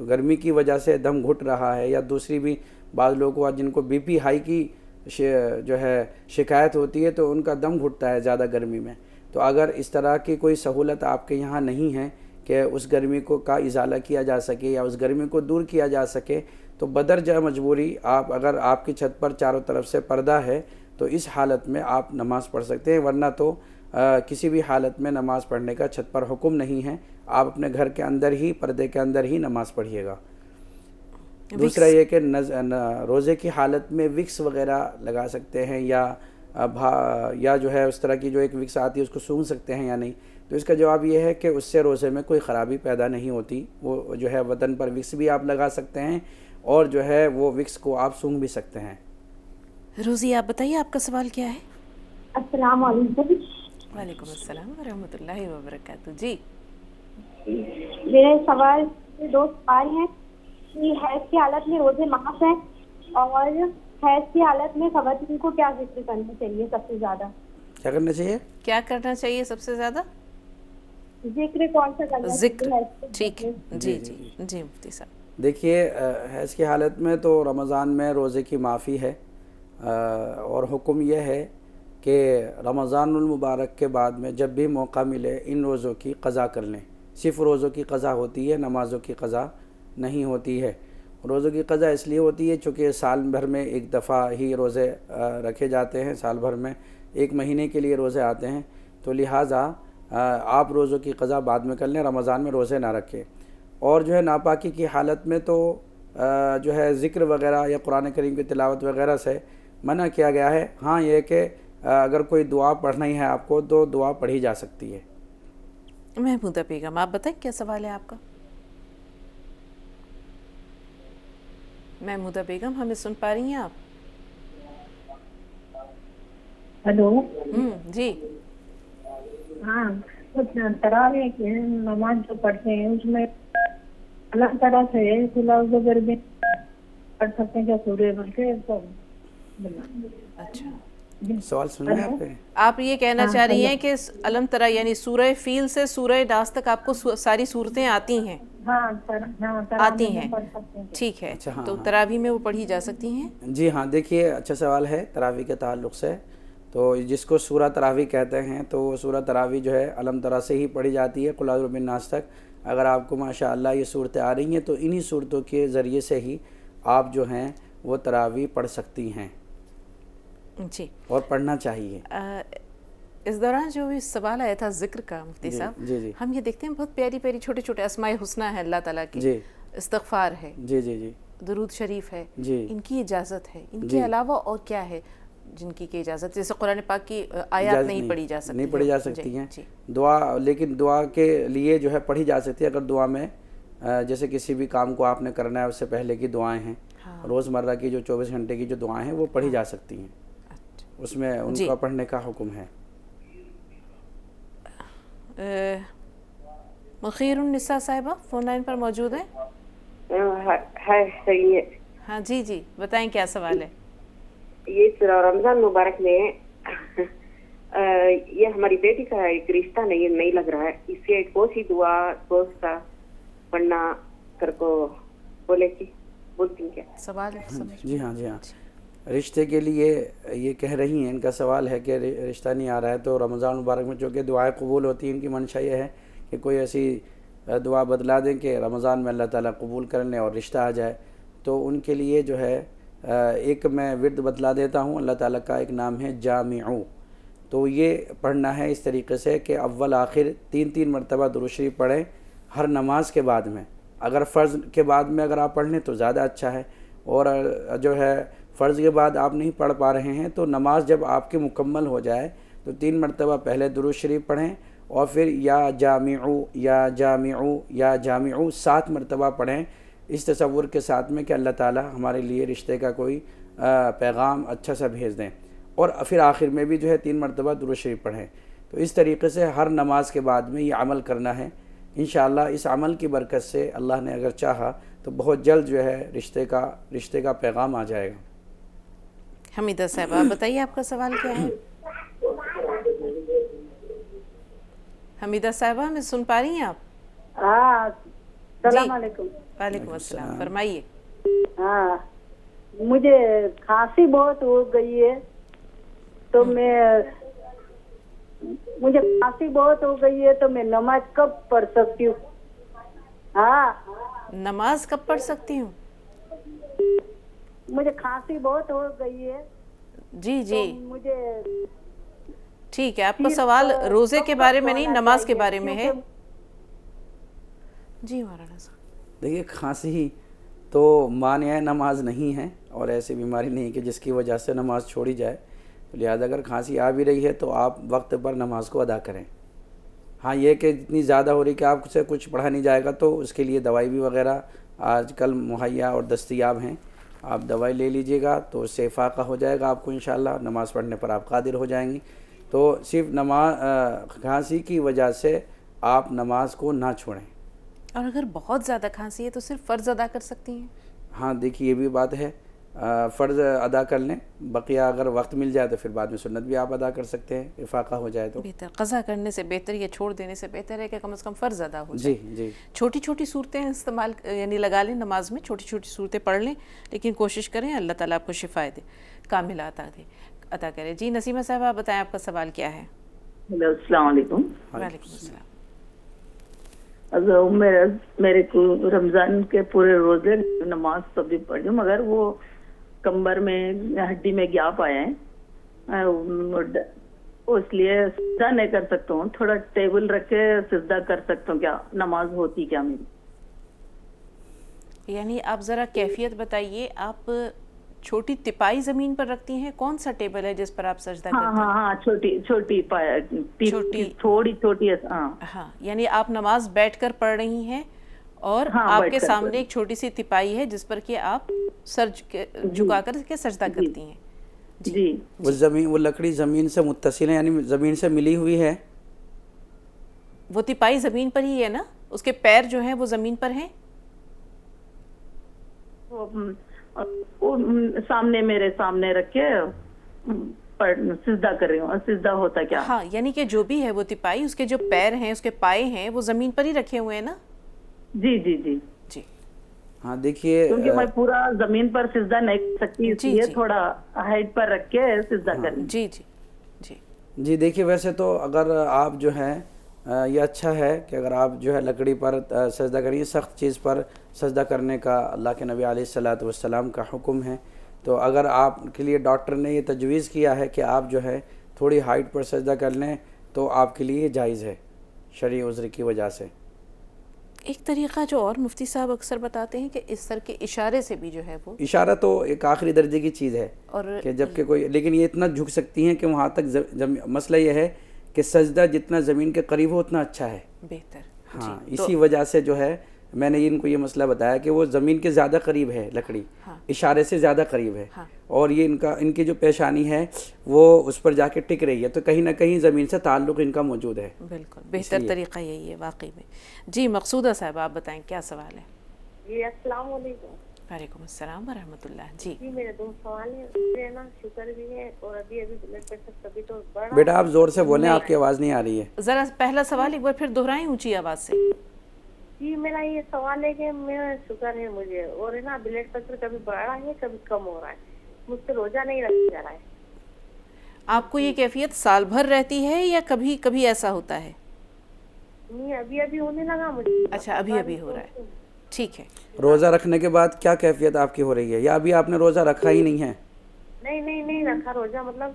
گرمی کی وجہ سے دم گھٹ رہا ہے، یا دوسری بھی بعض لوگوں جن کو بی پی ہائی کی جو ہے شکایت ہوتی ہے تو ان کا دم گھٹتا ہے زیادہ گرمی میں، تو اگر اس طرح کی کوئی سہولت آپ کے یہاں نہیں ہے کہ اس گرمی کا ازالہ کیا جا سکے یا اس گرمی کو دور کیا جا سکے، تو بدرجہ مجبوری اگر آپ کی چھت پر چاروں طرف سے پردہ ہے تو اس حالت میں آپ نماز پڑھ سکتے ہیں، ورنہ تو کسی بھی حالت میں نماز پڑھنے کا چھت پر حکم نہیں ہے۔ آپ اپنے گھر کے اندر ہی پردے کے اندر ہی نماز پڑھیے گا۔ دوسرا یہ کہ روزے کی حالت میں وکس وغیرہ لگا سکتے ہیں یا جو ہے اس طرح کی جو ایک وکس آتی ہے اس کو سونگھ سکتے ہیں یا نہیں، تو اس کا جواب یہ ہے کہ اس سے روزے میں کوئی خرابی پیدا نہیں ہوتی۔ وہ جو ہے بدن پر وکس بھی آپ لگا سکتے ہیں اور جو ہے وہ وکس کو آپ سونگھ بھی سکتے ہیں۔ روزی آپ بتائیے آپ کا سوال کیا ہے؟ السلام علیکم۔ وعلیکم السلام ورحمۃ اللہ وبرکاتہ۔ جی میرے سوال 2 سوال ہیں کہ حیض کی حالت میں روزے معاف ہیں، اور حیض کی حالت میں خواتین کو کیا ذکر کرنا چاہیے سب سے زیادہ؟ کیا کرنا چاہیے؟ کیا کرنا چاہیے سب سے زیادہ؟ ذکر کون سا کرنا ذکر، ٹھیک ہے۔ جی جی جی مفتی صاحب دیکھیے، حیض کی حالت میں تو رمضان میں روزے کی معافی ہے، اور حکم یہ ہے کہ رمضان المبارک کے بعد میں جب بھی موقع ملے ان روزوں کی قضا کر لیں. صرف روزوں کی قضا ہوتی ہے, نمازوں کی قضا نہیں ہوتی ہے. روزوں کی قضا اس لیے ہوتی ہے چونکہ سال بھر میں ایک دفعہ ہی روزے رکھے جاتے ہیں, سال بھر میں ایک مہینے کے لیے روزے آتے ہیں, تو لہٰذا آپ روزوں کی قضا بعد میں کر لیں, رمضان میں روزے نہ رکھیں. اور جو ہے ناپاکی کی حالت میں تو جو ہے ذکر وغیرہ یا قرآن کریم کی تلاوت وغیرہ سے منع کیا گیا ہے. ہاں یہ کہ اگر کوئی دعا پڑھنا ہی ہے آپ کو تو دعا پڑھی جا سکتی ہے. محمودہ بیگم, آپ بتائیں کیا سوال ہے آپ کا؟ محمودہ بیگم, ہمیں سن پا رہی ہیں آپ؟ ہلو. جی. ہاں, تراویح کی نماز جو پڑھتے ہیں اس میں اللہ تعالیٰ سے خلاص بھی پڑھ سکتے ہیں کیا سورہ بن کے؟ اچھا, سوال سنیں آپ نے. آپ یہ کہنا چاہ رہی ہیں کہ علم ترا یعنی سورہ فیل سے سورہ ناس تک آپ کو ساری صورتیں آتی ہیں؟ آتی ہیں, ٹھیک ہے. تو تراویح میں وہ پڑھی جا سکتی ہیں؟ جی ہاں, دیکھیے اچھا سوال ہے تراویح کے تعلق سے. تو جس کو سورہ تراویح کہتے ہیں تو سورہ تراویح جو ہے علم ترا سے ہی پڑھی جاتی ہے قل اعوذ برب الناس تک. اگر آپ کو ماشاءاللہ یہ صورتیں آ رہی ہیں تو انہی صورتوں کے ذریعے سے ہی آپ جو ہیں وہ تراویح پڑھ سکتی ہیں. جی, اور پڑھنا چاہیے. اس دوران جو بھی سوال آیا تھا ذکر کا مفتی صاحب, جی ہم یہ دیکھتے ہیں بہت پیاری پیاری چھوٹے چھوٹے اسماء حسنی ہیں اللہ تعالیٰ کی. جی, استغفار ہے, جی جی جی, درود شریف ہے, جی, ان کی اجازت ہے. ان کے علاوہ اور کیا ہے جن کی اجازت؟ جیسے قرآن پاک کی آیات نہیں پڑھی جا سکتی, نہیں پڑھی جا سکتی ہیں. دعا, لیکن دعا کے لیے جو ہے پڑھی جا سکتی ہے. اگر دعا میں جیسے کسی بھی کام کو آپ نے کرنا ہے اس سے پہلے کی دعائیں ہیں, روزمرہ کی جو 24 گھنٹے کی جو دعائیں ہیں وہ پڑھی جا سکتی ہیں, اس میں ان کا پڑھنے کا حکم ہے. مخیر النساء صاحبہ فون لائن پر موجود ہیں. صحیح ہے. ہاں جی جی, بتائیں کیا سوال ہے. یہ رمضان مبارک میں یہ ہماری بیٹی کا ایک رشتہ نہیں لگ رہا ہے, اس کے کون سی دعا کون سا پڑھنا کر کو بولے کی بولتی ہیں کیا سوال؟ جی ہاں, جی ہاں, رشتے کے لیے یہ کہہ رہی ہیں, ان کا سوال ہے کہ رشتہ نہیں آ رہا ہے. تو رمضان مبارک میں چونکہ دعائیں قبول ہوتی ہیں, ان کی منشا یہ ہے کہ کوئی ایسی دعا بدلا دیں کہ رمضان میں اللہ تعالیٰ قبول کر لیں اور رشتہ آ جائے. تو ان کے لیے جو ہے ایک میں ورد بتلا دیتا ہوں. اللہ تعالیٰ کا ایک نام ہے جامع. تو یہ پڑھنا ہے اس طریقے سے کہ اول آخر 3 مرتبہ درود شریف پڑھیں ہر نماز کے بعد میں. اگر فرض کے بعد میں اگر آپ پڑھ لیں تو زیادہ اچھا ہے, اور جو ہے فرض کے بعد آپ نہیں پڑھ پا رہے ہیں تو نماز جب آپ کی مکمل ہو جائے تو 3 مرتبہ پہلے درود شریف پڑھیں, اور پھر یا جامع یا جامع یا جامع 7 مرتبہ پڑھیں, اس تصور کے ساتھ میں کہ اللہ تعالیٰ ہمارے لیے رشتے کا کوئی پیغام اچھا سا بھیج دیں. اور پھر آخر میں بھی جو ہے 3 مرتبہ درود شریف پڑھیں. تو اس طریقے سے ہر نماز کے بعد میں یہ عمل کرنا ہے. انشاءاللہ اس عمل کی برکت سے اللہ نے اگر چاہا تو بہت جلد جو ہے رشتے کا پیغام آ جائے گا. حمیدہ صاحب, آپ بتائیے آپ کا سوال کیا ہے. حمیدہ صاحبہ, ہمیں سن پا رہی ہیں آپ؟ ہاں, السلام علیکم. وعلیکم السلام, فرمائیے. ہاں, مجھے کھانسی بہت ہو گئی ہے تو مجھے کھانسی بہت ہو گئی ہے تو میں نماز کب پڑھ سکتی ہوں؟ ہاں, نماز کب پڑھ سکتی ہوں؟ مجھے کھانسی بہت ہو گئی ہے. جی جی, مجھے ٹھیک ہے. آپ کا سوال روزے کے بارے میں نہیں, نماز کے بارے میں ہے. جی مولانا صاحب, دیکھیے کھانسی تو مانع نماز نہیں ہے, اور ایسی بیماری نہیں کہ جس کی وجہ سے نماز چھوڑی جائے. لہذا اگر کھانسی آ بھی رہی ہے تو آپ وقت پر نماز کو ادا کریں. ہاں یہ کہ اتنی زیادہ ہو رہی کہ آپ سے کچھ پڑھا نہیں جائے گا تو اس کے لیے دوائی بھی وغیرہ آج کل مہیا اور دستیاب ہیں. آپ دوائی لے لیجئے گا تو اس سے افاقہ ہو جائے گا آپ کو انشاءاللہ, نماز پڑھنے پر آپ قادر ہو جائیں گی. تو صرف کھانسی کی وجہ سے آپ نماز کو نہ چھوڑیں. اور اگر بہت زیادہ کھانسی ہے تو صرف فرض ادا کر سکتی ہیں؟ ہاں دیکھیے یہ بھی بات ہے, فرض ادا کر لیں, بقیہ اگر وقت مل جائے تو پھر بعد میں سنت بھی آپ ادا کر سکتے ہیں, افاقہ ہو جائے تو بہتر. قضا کرنے سے بہتر یا چھوڑ دینے سے بہتر ہے کہ کم از کم فرض ادا ہو جائے. جی جی, چھوٹی چھوٹی صورتیں استعمال یعنی لگا لیں نماز میں, چھوٹی چھوٹی صورتیں پڑھ لیں, لیکن کوشش کریں اللہ تعالیٰ آپ کو شفا دے, کامل عطا دے. عطا کرے. جی نسیمہ صاحب آپ بتائیں آپ کا سوال کیا ہے؟ ہیلو السلام علیکم. وعلیکم السلام. میرے کو رمضان کے پورے روزے نماز تو بھی پڑھی مگر وہ کمر میں ہڈی میں گیپ آیا ہے اس لیے سجدہ نہیں کر سکتا ہوں. تھوڑا ٹیبل رکھ کے سجدہ کر سکتا ہوں کیا؟ نماز ہوتی کیا میری؟ یعنی آپ ذرا کیفیت بتائیے. آپ چھوٹی تپائی زمین پر رکھتی ہیں؟ کون سا ٹیبل ہے جس پر آپ سجدہ کرتی ہیں؟ ہاں چھوٹی تھوڑی چھوٹی. ہاں یعنی آپ نماز بیٹھ کر پڑھ رہی ہیں اور آپ کے سامنے ایک چھوٹی سی تپائی ہے جس پر کہ آپ سر جھکا کر کے سجدہ کرتی ہیں. جی وہ لکڑی زمین سے متصل ہے یعنی زمین سے ملی ہوئی ہے؟ وہ تپائی زمین پر ہی ہے نا؟ اس کے پیر جو ہیں وہ زمین پر ہیں؟ سامنے میرے سامنے رکھ کے سجدہ کر رہی ہوں. سجدہ ہوتا کیا؟ ہاں یعنی کہ جو بھی ہے وہ تپائی اس کے جو پیر ہیں اس کے پائے ہیں وہ زمین پر ہی رکھے ہوئے ہیں نا؟ جی جی جی جی. ہاں دیکھیے کیونکہ میں پورا زمین پر سجدہ نہیں کر سکتی اس لیے تھوڑا ہائٹ پر رکھ کے سجدہ کریں. جی جی جی جی. دیکھیے ویسے تو اگر آپ جو ہے یہ اچھا ہے کہ اگر آپ جو ہے لکڑی پر سجدہ کریے. سخت چیز پر سجدہ کرنے کا اللہ کے نبی علیہ الصلوۃ والسلام کا حکم ہے. تو اگر آپ کے لیے ڈاکٹر نے یہ تجویز کیا ہے کہ آپ جو ہے تھوڑی ہائٹ پر سجدہ کر لیں تو آپ کے لیے جائز ہے شرعی عذر کی وجہ سے. ایک طریقہ جو اور مفتی صاحب اکثر بتاتے ہیں کہ اس سر کے اشارے سے بھی جو ہے وہ اشارہ تو ایک آخری درجے کی چیز ہے کہ جب کہ کوئی لیکن یہ اتنا جھک سکتی ہیں کہ وہاں تک مسئلہ یہ ہے کہ سجدہ جتنا زمین کے قریب ہو اتنا اچھا ہے بہتر. ہاں اسی وجہ سے جو ہے میں نے ان کو یہ مسئلہ بتایا کہ وہ زمین کے زیادہ قریب ہے لکڑی اشارے سے زیادہ قریب ہے اور یہ ان کی جو پیشانی ہے وہ اس پر جا کے ٹک رہی ہے تو کہیں نہ کہیں زمین سے تعلق ان کا موجود ہے. بالکل بہتر طریقہ یہی ہے واقعی میں. جی مقصودہ صاحب آپ بتائیں کیا سوال ہے؟ جی السلام علیکم. وعلیکم السلام ورحمۃ اللہ. جی میرے دو سوال ہیں. میرے نا شوگر بھی ہے اور ابھی بلڈ پریشر کبھی تو بڑا. بیٹا آپ زور سے بولیں آپ کی آواز نہیں آ رہی ہے. ذرا پہلا سوال ایک بار پھر دہرائیں اونچی آواز سے. جی میرا یہ سوال ہے کہ میرا شوگر ہے مجھے اور ہے نا بلڈ پریشر کبھی بڑھ رہا ہے کبھی کم ہو رہا ہے. مجھ سے روزہ نہیں رکھا جا رہا ہے. آپ کو یہ کیفیت سال بھر رہتی ہے یا کبھی کبھی ایسا ہوتا ہے؟ نہیں ابھی ہونے لگا مجھے. اچھا ابھی ہو رہا ہے. ٹھیک ہے. روزہ رکھنے کے بعد کیا کیفیت آپ کی ہو رہی ہے یا ابھی آپ نے روزہ رکھا ہی نہیں ہے؟ نہیں رکھا روزہ مطلب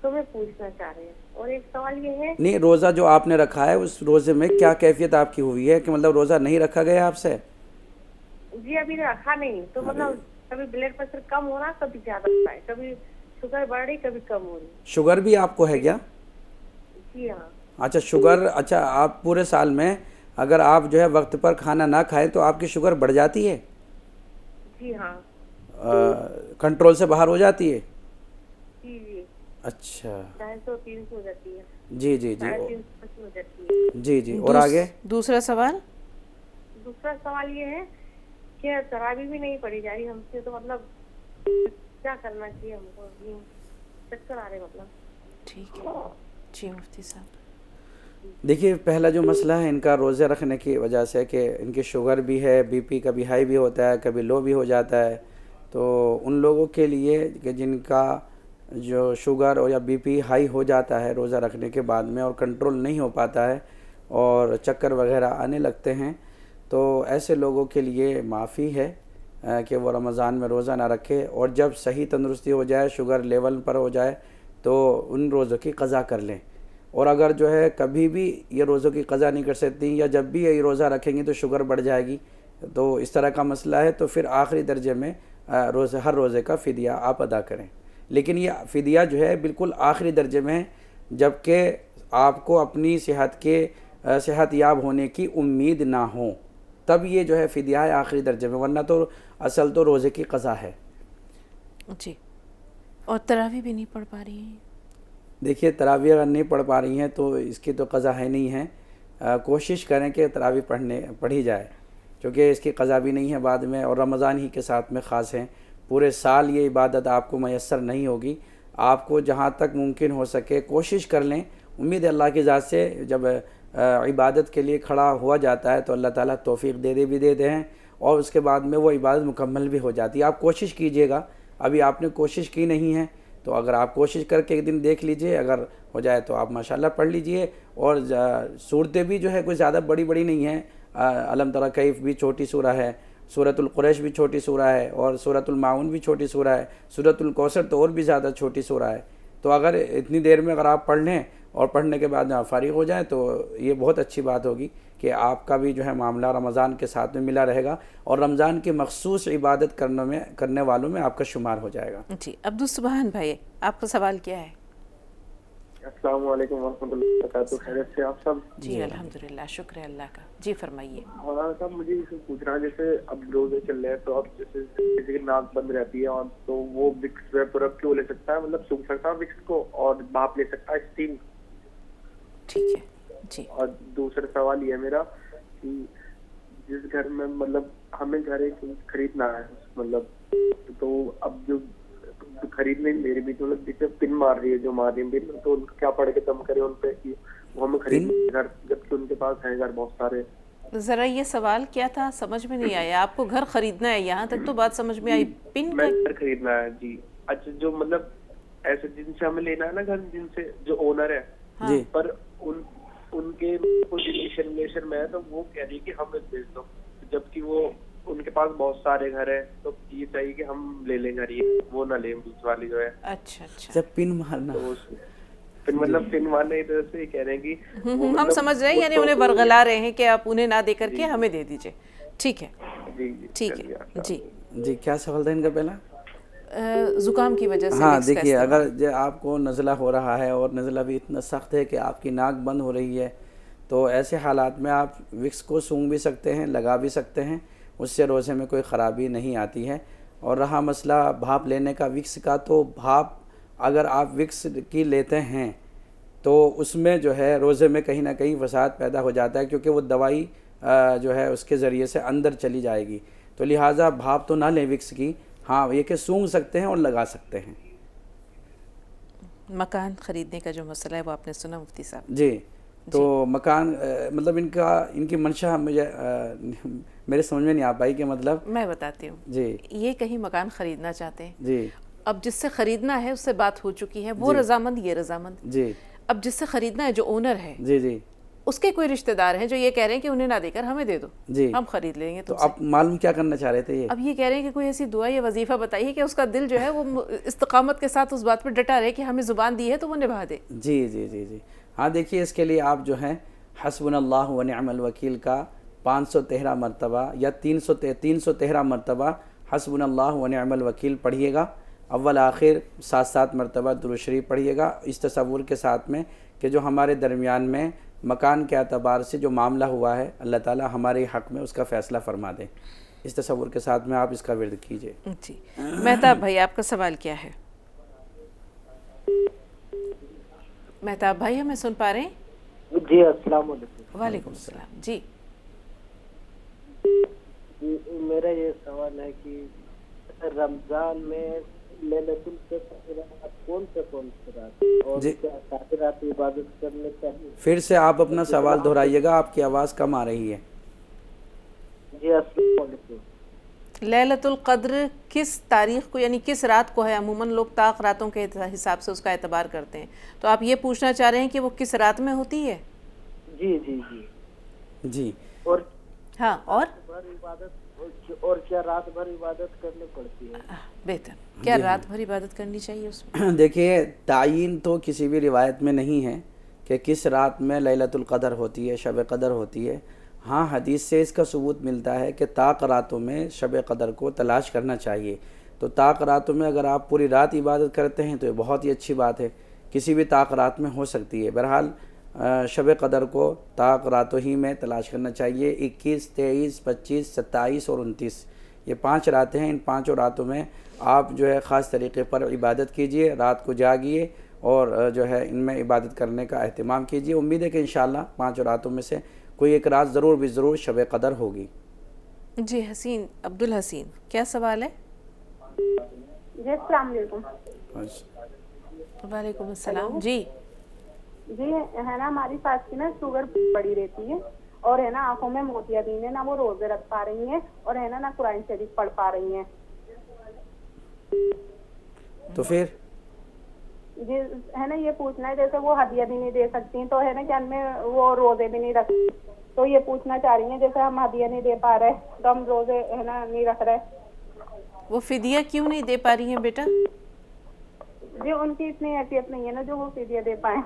تمہیں پوچھنا چاہ رہے ہیں. اور ایک سوال یہ ہے نہیں روزہ جو آپ نے رکھا ہے اس روزے میں کیا کیفیت آپ کی ہوئی ہے کہ مطلب روزہ نہیں رکھا گیا آپ سے؟ جی ابھی رکھا نہیں تو مطلب کبھی بلڈ پریشر کم ہو رہا کبھی زیادہ ہو رہا ہے کبھی شوگر بڑھ رہی کبھی کم ہو رہی. شوگر بھی آپ کو ہے کیا؟ جی ہاں. اچھا شوگر. اچھا آپ پورے سال میں اگر آپ جو ہے وقت پر کھانا نہ کھائیں تو آپ کی شوگر بڑھ جاتی ہے؟ جی ہاں. کنٹرول سے باہر ہو جاتی ہے؟ جی. اچھا 250-300 ہو جاتی ہے. جی. جی اور آگے دوسرا سوال یہ ہے کہ تراویح بھی نہیں پڑھی جا رہی ہم سے تو مطلب کیا کرنا چاہیے ہم کو؟ چکر آ رہے مطلب. ٹھیک ہے. جی مفتی صاحب دیکھیے پہلا جو مسئلہ ہے ان کا روزے رکھنے کی وجہ سے کہ ان کی شوگر بھی ہے بی پی کبھی ہائی بھی ہوتا ہے کبھی لو بھی ہو جاتا ہے. تو ان لوگوں کے لیے کہ جن کا جو شوگر اور یا بی پی ہائی ہو جاتا ہے روزہ رکھنے کے بعد میں اور کنٹرول نہیں ہو پاتا ہے اور چکر وغیرہ آنے لگتے ہیں تو ایسے لوگوں کے لیے معافی ہے کہ وہ رمضان میں روزہ نہ رکھے اور جب صحیح تندرستی ہو جائے شوگر لیول پر ہو جائے تو ان روزوں کی قضا کر لیں. اور اگر جو ہے کبھی بھی یہ روزوں کی قضا نہیں کر سکتی یا جب بھی یہ روزہ رکھیں گی تو شوگر بڑھ جائے گی تو اس طرح کا مسئلہ ہے تو پھر آخری درجے میں ہر روزے کا فدیہ آپ ادا کریں. لیکن یہ فدیہ جو ہے بالکل آخری درجے میں ہے جبکہ آپ کو اپنی صحت یاب ہونے کی امید نہ ہو تب یہ جو ہے فدیہ ہے آخری درجے میں ورنہ تو اصل تو روزے کی قضا ہے. جی. اور تراویح بھی نہیں پڑھ پا رہی ہیں؟ دیکھیے تراویح اگر نہیں پڑھ پا رہی ہیں تو اس کی تو قضا ہے نہیں ہے. کوشش کریں کہ تراویح پڑھی جائے کیونکہ اس کی قضا بھی نہیں ہے بعد میں اور رمضان ہی کے ساتھ میں خاص ہیں. پورے سال یہ عبادت آپ کو میسر نہیں ہوگی. آپ کو جہاں تک ممکن ہو سکے کوشش کر لیں. امید اللہ کی ذات سے جب عبادت کے لیے کھڑا ہوا جاتا ہے تو اللہ تعالیٰ توفیق دے دیتے ہیں اور اس کے بعد میں وہ عبادت مکمل بھی ہو جاتی ہے. آپ کوشش کیجئے گا. ابھی آپ نے کوشش کی نہیں ہے تو اگر آپ کوشش کر کے ایک دن دیکھ لیجئے, اگر ہو جائے تو آپ ماشاءاللہ پڑھ لیجئے. اور صورتیں بھی جو ہے کوئی زیادہ بڑی بڑی نہیں ہیں. الم تری کیف بھی چھوٹی سورہ ہے, سورۃ القریش بھی چھوٹی سورہ ہے, اور سورۃ الماعون بھی چھوٹی سورہ ہے, سورۃ الکوثر تو اور بھی زیادہ چھوٹی سورہ ہے. تو اگر اتنی دیر میں اگر آپ پڑھ لیں اور پڑھنے کے بعد فارغ ہو جائیں تو یہ بہت اچھی بات ہوگی کہ آپ کا بھی جو ہے معاملہ رمضان کے ساتھ میں ملا رہے گا, اور رمضان کی مخصوص عبادت کرنے والوں میں آپ کا شمار ہو جائے گا. جی عبدالسبحان بھائی, آپ کا سوال کیا ہے؟ السلام علیکم ورحمۃ اللہ وبرکاتہ. خیریت سے آپ سب؟ جی الحمدللہ, شکر اللہ کا. جی فرمائیے. مولانا صاحب مجھے پوچھنا ہے, جیسے اب روزے چل رہے ہیں تو اب جیسے کسی کی ناک بند رہتی ہے اور تو وہ وکس پورپ کیوں لے سکتا ہے, مطلب سونکھ سکتا ہے وکس کو, اور بھاپ لے سکتا ہے اسٹیم؟ ٹھیک ہے جی. اور دوسرا سوال یہ ہے میرا کہ جس گھر میں مطلب ہمیں گھر ایک خریدنا ہے, مطلب تو اب جو خریدنے میری بھی تو جیسے پن مار رہی ہے, جو مار رہی ہے پن, تو ان کو کیا پڑھ کے دم کرے ان پہ کہ وہ ہمیں خرید گھر, جبکہ ان کے پاس ہے گھر بہت سارے. ذرا یہ سوال کیا تھا, سمجھ میں نہیں آیا. آپ کو گھر خریدنا ہے, یہاں تک تو بات سمجھ میں آئی. پن میں گھر خریدنا ہے جی. اچھا جو مطلب ایسے جن سے ہمیں لینا ہے نا گھر, جن سے جو اونر ہے جی, پر ان کے ریلیشن میں ہے, تو وہ کہہ رہی کہ ہمیں بیچ دو, جبکہ وہ ان کے پاس بہت سارے گھر ہیں, تو یہ چاہیے کہ ہم لے لیں گھر, یہ وہ نہ لیں بیچ والی جو ہے. اچھا اچھا, جب پن مارنا مطلب پن مارنے کی طرح سے کہہ رہے ہیں کہ ہم سمجھ رہے ہیں, یعنی انہیں ورغلا رہے ہیں کہ آپ انہیں نہ دے کر کے ہمیں دے دیجئے. ٹھیک ہے ٹھیک ہے جی. جی کیا سوال تھا ان کا پہلا؟ زکام کی وجہ سے. ہاں دیکھیے, اگر آپ کو نزلہ ہو رہا ہے اور نزلہ بھی اتنا سخت ہے کہ آپ کی ناک بند ہو رہی ہے, تو ایسے حالات میں آپ وکس کو سونگھ بھی سکتے ہیں, لگا بھی سکتے ہیں, اس سے روزے میں کوئی خرابی نہیں آتی ہے. اور رہا مسئلہ بھاپ لینے کا وکس کا, تو بھاپ اگر آپ وکس کی لیتے ہیں تو اس میں جو ہے روزے میں کہیں نہ کہیں فساد پیدا ہو جاتا ہے, کیونکہ وہ دوائی جو ہے اس کے ذریعے سے اندر چلی جائے گی. تو لہٰذا بھاپ تو نہ لیں وکس کی, ہاں یہ کہ سونگھ سکتے ہیں اور لگا سکتے ہیں. مکان خریدنے کا جو مسئلہ ہے وہ آپ نے سنا مفتی صاحب. جی تو مکان مطلب ان کی منشا مجھے میرے سمجھ میں نہیں آ پائی کہ مطلب. میں بتاتی ہوں. جی یہ کہیں مکان خریدنا چاہتے ہیں. جی. اب جس سے خریدنا ہے اس سے بات ہو چکی ہے, وہ رضامند یہ رضامند. جی. اب جس سے خریدنا ہے جو اونر ہے, جی جی, اس کے کوئی رشتہ دار ہیں جو یہ کہہ رہے ہیں کہ انہیں نہ دے کر ہمیں دے دو, جی ہم خرید لیں گے. تو اب معلوم کیا کرنا چاہ رہے تھے یہ؟ اب یہ کہہ رہے ہیں کہ کوئی ایسی دعا یا وظیفہ بتائیے کہ اس کا دل جو ہے وہ استقامت کے ساتھ اس بات پہ ڈٹا رہے کہ ہمیں زبان دی ہے تو وہ نبھا دے. جی جی جی جی. ہاں دیکھیے, اس کے لیے آپ جو ہیں حسبنا اللہ و نعم الوکیل کا 513 مرتبہ یا 313 مرتبہ حسبنا اللہ و نعم الوکیل پڑھیے گا. اول آخر 7 مرتبہ درود شریف پڑھیے گا, اس تصور کے ساتھ میں کہ جو ہمارے درمیان میں مکان کے اعتبار سے جو معاملہ ہوا ہے, اللہ تعالی ہمارے حق میں اس کا فیصلہ فرما دے. اس تصور کے ساتھ میں آپ اس کا ورد کیجئے. جی مہتاب بھائی, آپ کا سوال کیا ہے؟ مہتاب بھائی ہمیں سن پا رہے ہیں؟ جی السلام علیکم. وعلیکم السلام. جی میرا یہ سوال ہے کہ رمضان میں لیلۃ القدر کون سے رات اور کیا رات عبادت کرنے چاہیے؟ پھر سے آپ اپنا سوال دہرائیے گا, آپ کی آواز کم آ رہی ہے. جی السلام علیکم. لیلۃ القدر کس تاریخ کو یعنی کس رات کو ہے؟ عموماً لوگ طاق راتوں کے حساب سے اس کا اعتبار کرتے ہیں, تو آپ یہ پوچھنا چاہ رہے ہیں کہ وہ کس رات میں ہوتی ہے؟ جی جی جی جی. اور ہاں, اور کیا رات بھر عبادت کرنی پڑتی ہے؟ بہتر, کیا رات بھر عبادت کرنی چاہیے اس میں؟ دیکھیے, تعین تو کسی بھی روایت میں نہیں ہے کہ کس رات میں لیلۃ القدر ہوتی ہے, شب قدر ہوتی ہے. ہاں حدیث سے اس کا ثبوت ملتا ہے کہ طاق راتوں میں شب قدر کو تلاش کرنا چاہیے. تو طاق راتوں میں اگر آپ پوری رات عبادت کرتے ہیں تو یہ بہت ہی اچھی بات ہے, کسی بھی طاق رات میں ہو سکتی ہے. بہرحال شب قدر کو طاق راتوں ہی میں تلاش کرنا چاہیے. 21, 23, 25, 27 اور 29 یہ 5 راتیں ہیں. ان 5 راتوں میں آپ جو ہے خاص طریقے پر عبادت کیجئے, رات کو جاگیے اور جو ہے ان میں عبادت کرنے کا اہتمام کیجئے. امید ہے کہ انشاءاللہ 5 راتوں میں سے کوئی ایک رات ضرور شب قدر ہوگی. جی حسین, عبدالحسین کیا سوال ہے؟ جی السلام علیکم. وعلیکم السلام. جی ہے نا, ہماری ساس کی نا شوگر بڑی رہتی ہے اور ہے نا آنکھوں میں موتیابین ہے, نہ وہ روزے رکھ پا رہی ہیں اور ہے نا قرآن شریف پڑھ پا رہی ہیں. تو پھر جی ہے نا یہ پوچھنا ہے جیسے وہ ہدیہ بھی نہیں دے سکتی تو ہے نا کہ ہم میں وہ روزے بھی نہیں رکھتی تو یہ پوچھنا چاہ رہی ہیں جیسے ہم ہدیہ نہیں دے پا رہے تو ہم روزے ہے نا نہیں رکھ رہے. وہ فدیہ کیوں نہیں دے پا رہی ہیں بیٹا؟ جی ان کی اتنی حیثیت نہیں ہے نا جو وہ فدیہ دے پائیں.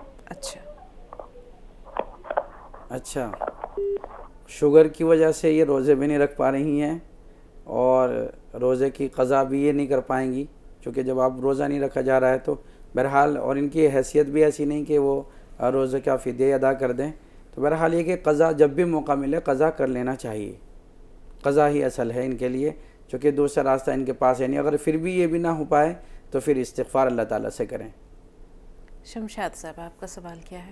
اچھا شوگر کی وجہ سے یہ روزے بھی نہیں رکھ پا رہی ہیں اور روزے کی قضا بھی یہ نہیں کر پائیں گی چونکہ جب آپ روزہ نہیں رکھا جا رہا ہے تو بہرحال اور ان کی حیثیت بھی ایسی نہیں کہ وہ روزے کا فدیہ ادا کر دیں. تو بہرحال یہ کہ قضا جب بھی موقع ملے قضا کر لینا چاہیے. قضا ہی اصل ہے ان کے لیے چونکہ دوسرا راستہ ان کے پاس ہے نہیں. اگر پھر بھی یہ بھی نہ ہو پائے تو پھر استغفار اللہ تعالیٰ سے کریں. شمشاد صاحب آپ کا سوال کیا ہے؟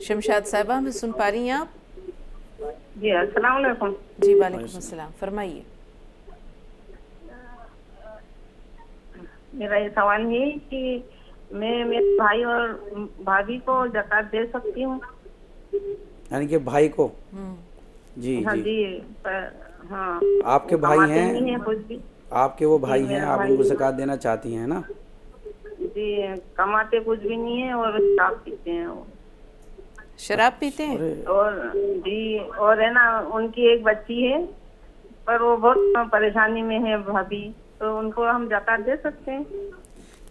شمشاد صاحبہ ہمیں سن پا رہی ہیں آپ؟ جی السلام علیکم. جی وعلیکم السلام، فرمائیے. میرا یہ سوال ہے کہ میں میرے بھائی اور بھابھی کو زکوٰۃ دے سکتی ہوں؟ یعنی کہ بھائی کو؟ جی ہاں جی جی ہاں. آپ کے بھائی ہیں؟ کچھ بھی آپ کے وہ بھائی ہیں، آپ ان کو زکوٰۃ دینا چاہتی ہیں نا؟ جی کماتے کچھ بھی نہیں ہے اور شراب پیتے ہیں. شراب پیتے ہیں؟ اور جی اور ہے نا ان کی ایک بچی ہے پر وہ بہت پریشانی میں ہے بھابھی، تو ان کو ہم زکوٰۃ دے سکتے ہیں؟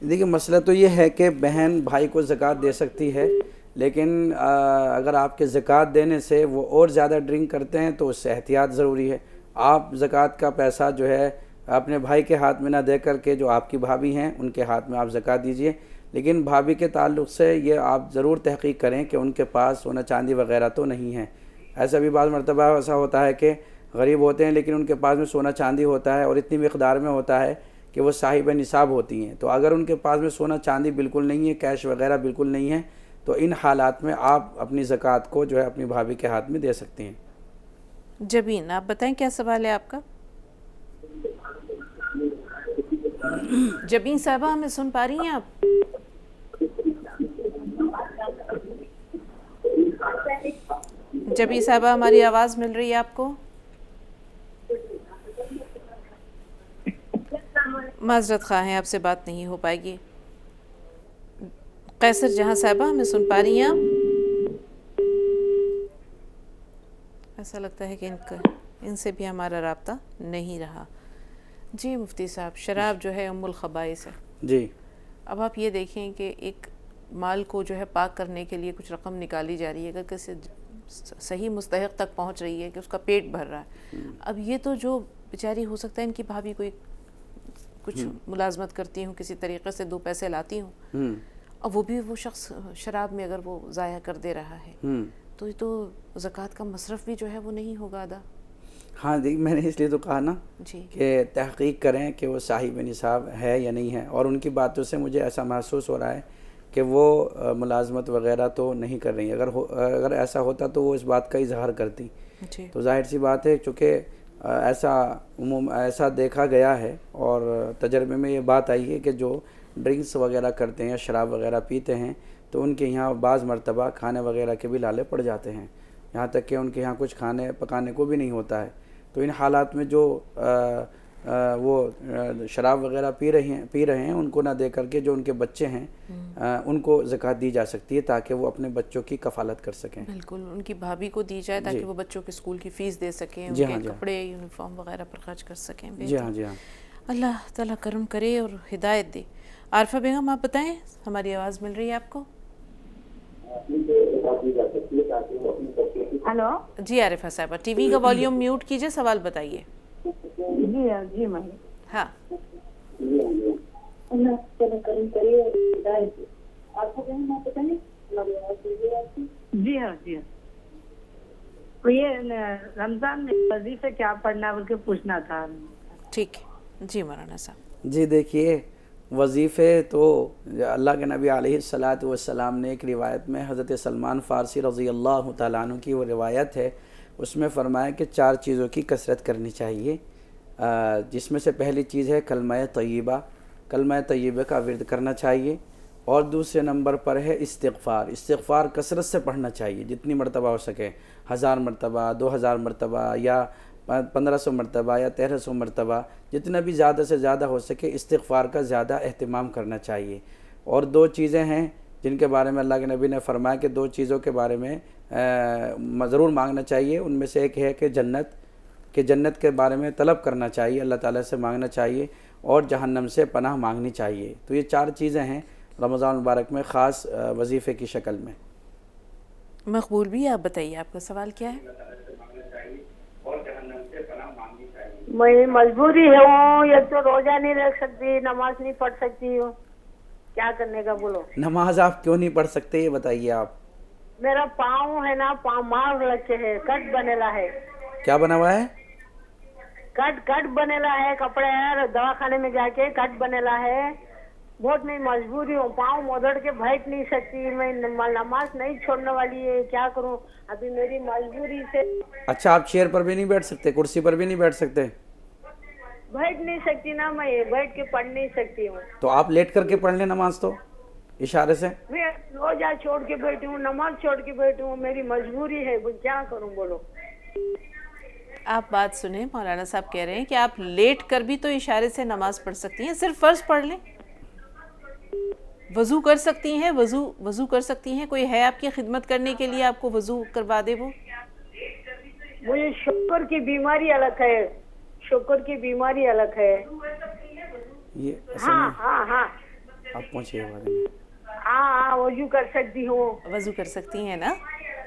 دیکھیے مسئلہ تو یہ ہے کہ بہن بھائی کو زکوٰۃ دے سکتی ہے لیکن اگر آپ کے زکوٰۃ دینے سے وہ اور زیادہ ڈرنک کرتے ہیں تو اس سے احتیاط ضروری ہے. آپ زکوٰۃ کا پیسہ جو ہے اپنے بھائی کے ہاتھ میں نہ دے کر کے جو آپ کی بھابھی ہیں ان کے ہاتھ میں آپ زکوٰۃ دیجئے. لیکن بھابھی کے تعلق سے یہ آپ ضرور تحقیق کریں کہ ان کے پاس سونا چاندی وغیرہ تو نہیں ہے. ایسا بھی بعض مرتبہ ایسا ہوتا ہے کہ غریب ہوتے ہیں لیکن ان کے پاس میں سونا چاندی ہوتا ہے اور اتنی مقدار میں ہوتا ہے کہ وہ صاحب نصاب ہوتی ہیں. تو اگر ان کے پاس میں سونا چاندی بالکل نہیں ہے، کیش وغیرہ بالکل نہیں ہے، تو ان حالات میں آپ اپنی زکوٰۃ کو جو ہے اپنی بھابھی کے ہاتھ میں دے سکتے ہیں. جبین آپ بتائیں کیا سوال ہے آپ کا؟ جبین صاحبہ ہمیں سن پا رہی ہیں آپ؟ جبین صاحبہ ہماری آواز مل رہی ہے آپ کو؟ معذرت خواہ ہیں، آپ سے بات نہیں ہو پائے گی. قیصر جہاں صاحبہ ہمیں سن پا رہی ہیں آپ؟ ایسا لگتا ہے کہ ان سے بھی ہمارا رابطہ نہیں رہا. جی مفتی صاحب، شراب جو ہے ام الخبائث ہے. جی اب آپ یہ دیکھیں کہ ایک مال کو جو ہے پاک کرنے کے لیے کچھ رقم نکالی جا رہی ہے، اگر کسی صحیح مستحق تک پہنچ رہی ہے کہ اس کا پیٹ بھر رہا ہے. اب یہ تو جو بیچاری ہو سکتا ہے ان کی بھابھی کوئی کچھ ملازمت کرتی ہوں، کسی طریقے سے دو پیسے لاتی ہوں، اور وہ بھی وہ شخص شراب میں اگر وہ ضائع کر دے رہا ہے تو یہ تو زکوٰۃ کا مصرف بھی جو ہے وہ نہیں ہوگا ادا. ہاں دیکھ میں نے اس لیے تو کہا نا کہ تحقیق کریں کہ وہ صاحب نصاب ہے یا نہیں ہے. اور ان کی باتوں سے مجھے ایسا محسوس ہو رہا ہے کہ وہ ملازمت وغیرہ تو نہیں کر رہی. اگر ایسا ہوتا تو وہ اس بات کا اظہار کرتی. تو ظاہر سی بات ہے چونکہ ایسا دیکھا گیا ہے اور تجربے میں یہ بات آئی ہے کہ جو ڈرنکس وغیرہ کرتے ہیں یا شراب وغیرہ پیتے ہیں تو ان کے یہاں بعض مرتبہ کھانے وغیرہ کے بھی لالے پڑ جاتے ہیں، یہاں تک کہ ان کے یہاں کچھ کھانے پکانے کو بھی نہیں ہوتا ہے. تو ان حالات میں جو وہ شراب وغیرہ پی رہے ہیں ان کو نہ دے کر کے جو ان کے بچے ہیں ان کو زکوٰۃ دی جا سکتی ہے تاکہ وہ اپنے بچوں کی کفالت کر سکیں. بالکل، ان کی بھابھی کو دی جائے تاکہ وہ بچوں کے اسکول کی فیس دے سکیں، ان کے کپڑے یونیفارم وغیرہ پر خرچ کر سکیں. جی ہاں جی ہاں. اللہ تعالیٰ کرم کرے اور ہدایت دے. عارفہ بیگم آپ بتائیں، ہماری آواز مل رہی ہے آپ کو؟ ہلو جی عارفہ صاحبہ، ٹی وی کا والیوم میوٹ کیجئے، سوال بتائیے. جی جی میں ہاں جی ہاں جی ہاں. یہ رمضان میں وظیفے کیا پڑھنا بول کے پوچھنا تھا. ٹھیک ہے جی مولانا صاحب. جی دیکھیے وظیفے تو اللہ کے نبی علیہ الصلاۃ والسلام نے ایک روایت میں حضرت سلمان فارسی رضی اللہ تعالیٰ عنہ کی وہ روایت ہے، اس میں فرمایا کہ 4 چیزوں کی کثرت کرنی چاہیے، جس میں سے پہلی چیز ہے کلمہ طیبہ. کلمہ طیبہ کا ورد کرنا چاہیے. اور دوسرے نمبر پر ہے استغفار. استغفار کثرت سے پڑھنا چاہیے، جتنی مرتبہ ہو سکے، 1000 مرتبہ، 2000 مرتبہ یا 1500 مرتبہ یا 1300 مرتبہ، جتنا بھی زیادہ سے زیادہ ہو سکے استغفار کا زیادہ اہتمام کرنا چاہیے۔ اور 2 چیزیں ہیں جن کے بارے میں اللہ کے نبی نے فرمایا کہ 2 چیزوں کے بارے میں ضرور مانگنا چاہیے، ان میں سے ایک ہے کہ جنت کے بارے میں طلب کرنا چاہیے، اللہ تعالیٰ سے مانگنا چاہیے، اور جہنم سے پناہ مانگنی چاہیے۔ تو یہ 4 چیزیں ہیں رمضان مبارک میں خاص وظیفے کی شکل میں۔ مقبول بھی آپ بتائیے آپ کا سوال کیا ہے؟ میں مجبوری ہوں، یا تو روزہ نہیں رکھ سکتی، نماز نہیں پڑھ سکتی ہوں، کیا کرنے کا بولو؟ نماز آپ کیوں نہیں پڑھ سکتے یہ بتائیے آپ۔ میرا پاؤں ہے نا، پاؤں مار رکھے ہے، کٹ بنےلا ہے۔ کیا بنا ہوا ہے؟ کٹ بنےلا ہے، کپڑے ہے، دواخانے میں جا کے کٹ بنےلا ہے، بہت میں مجبوری ہوں، پاؤں مدڑ کے بیٹھ نہیں سکتی، میں نماز نہیں چھوڑنے والی ہے، کیا کروں ابھی میری مجبوری سے۔ اچھا آپ چیئر پر بھی نہیں بیٹھ سکتے، کرسی پر بھی نہیں بیٹھ سکتے؟ بیٹھ نہیں سکتی نا، میں بیٹھ کے پڑھ نہیں سکتی ہوں۔ تو آپ لیٹ کر کے پڑھ لیں نماز تو اشارے سے۔ میں روزہ چھوڑ کے بیٹھی ہوں، نماز چھوڑ کے بیٹھی ہوں، میری مجبوری ہے، کیا کروں بولو؟ آپ بات سنیں، مولانا صاحب کہہ رہے ہیں کہ آپ لیٹ کر بھی تو اشارے سے نماز پڑھ سکتی ہیں، صرف فرض پڑھ لیں، وضو کر سکتی ہیں، وضو کر سکتی ہیں، کوئی ہے آپ کی خدمت کرنے کے لیے آپ کو وضو کروا دے؟ وہ مجھے شوگر کی بیماری الگ ہے، شوگر کی بیماری الگ ہے۔ ہاں ہاں ہاں آپ پہنچیے ہاں، وضو کر سکتی ہوں۔ وضو کر سکتی ہیں نا،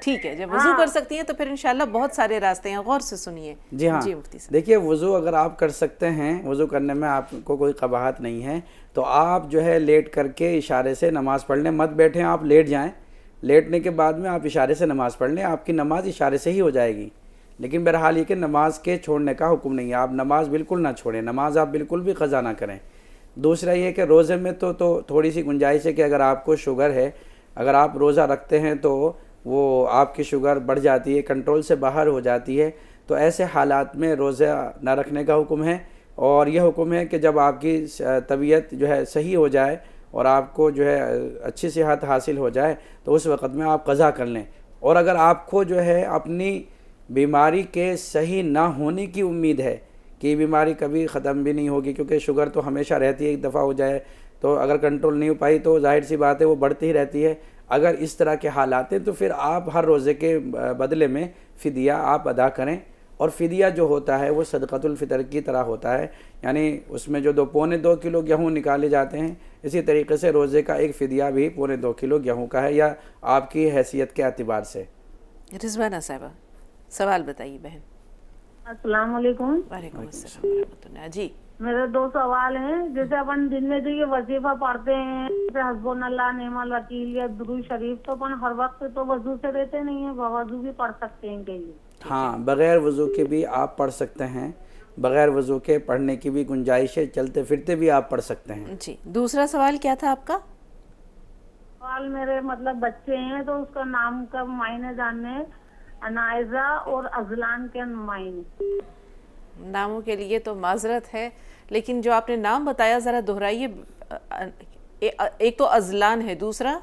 ٹھیک ہے، جب وضو کر سکتی ہیں تو پھر انشاءاللہ بہت سارے راستے ہیں، غور سے سنیے۔ جی ہاں مفتی صاحب دیکھیے، وضو اگر آپ کر سکتے ہیں، وضو کرنے میں آپ کو کوئی قباحت نہیں ہے، تو آپ جو ہے لیٹ کر کے اشارے سے نماز پڑھ لیں، مت بیٹھیں آپ، لیٹ جائیں، لیٹنے کے بعد میں آپ اشارے سے نماز پڑھ لیں، آپ کی نماز اشارے سے ہی ہو جائے گی۔ لیکن بہرحال یہ کہ نماز کے چھوڑنے کا حکم نہیں ہے، آپ نماز بالکل نہ چھوڑیں، نماز آپ بالکل بھی قضا نہ کریں۔ دوسرا یہ کہ روزے میں تو تھوڑی سی گنجائش ہے کہ اگر آپ کو شوگر ہے، اگر آپ روزہ رکھتے ہیں تو وہ آپ کی شوگر بڑھ جاتی ہے، کنٹرول سے باہر ہو جاتی ہے، تو ایسے حالات میں روزہ نہ رکھنے کا حکم ہے۔ اور یہ حکم ہے کہ جب آپ کی طبیعت جو ہے صحیح ہو جائے اور آپ کو جو ہے اچھی صحت حاصل ہو جائے تو اس وقت میں آپ قضا کر لیں۔ اور اگر آپ کو جو ہے اپنی بیماری کے صحیح نہ ہونے کی امید ہے کہ یہ بیماری کبھی ختم بھی نہیں ہوگی، کیونکہ شوگر تو ہمیشہ رہتی ہے، ایک دفعہ ہو جائے تو اگر کنٹرول نہیں ہو پائی تو ظاہر سی بات ہے وہ بڑھتی ہی رہتی ہے۔ اگر اس طرح کے حالات ہیں تو پھر آپ ہر روزے کے بدلے میں فدیہ آپ ادا کریں، اور فدیہ جو ہوتا ہے وہ صدقۃ الفطر کی طرح ہوتا ہے، یعنی اس میں جو 2.25 کلو گیہوں نکالے جاتے ہیں، اسی طریقے سے روزے کا ایک فدیہ بھی 2.25 کلو گیہوں کا ہے، یا آپ کی حیثیت کے اعتبار سے۔ رضوانہ صاحبہ سوال بتائیے بہن۔ السلام علیکم۔ وعلیکم السلام ورحمۃ اللہ۔ جی میرے 2 سوال ہیں۔ جیسے اپن دن میں جو یہ وظیفہ پڑھتے ہیں، جیسے حسبنا اللہ نعم الوکیل یا درود شریف، تو اپن ہر وقت تو وضو سے رہتے نہیں ہیں، بوضو بھی پڑھ سکتے ہیں کہیں؟ ہاں، بغیر وضو کے بھی آپ پڑھ سکتے ہیں، بغیر وضو کے پڑھنے کی بھی گنجائش ہے، چلتے پھرتے بھی آپ پڑھ سکتے ہیں۔ جی دوسرا سوال کیا تھا آپ کا؟ سوال میرے مطلب بچے ہیں تو اس کا نام کا معنی جاننے، انائزہ اور ازلان کے معنی۔ ناموں کے لیے تو معذرت ہے، لیکن جو آپ نے نام بتایا ذرا دہرائیے۔ ایک تو ازلان ہے، دوسرا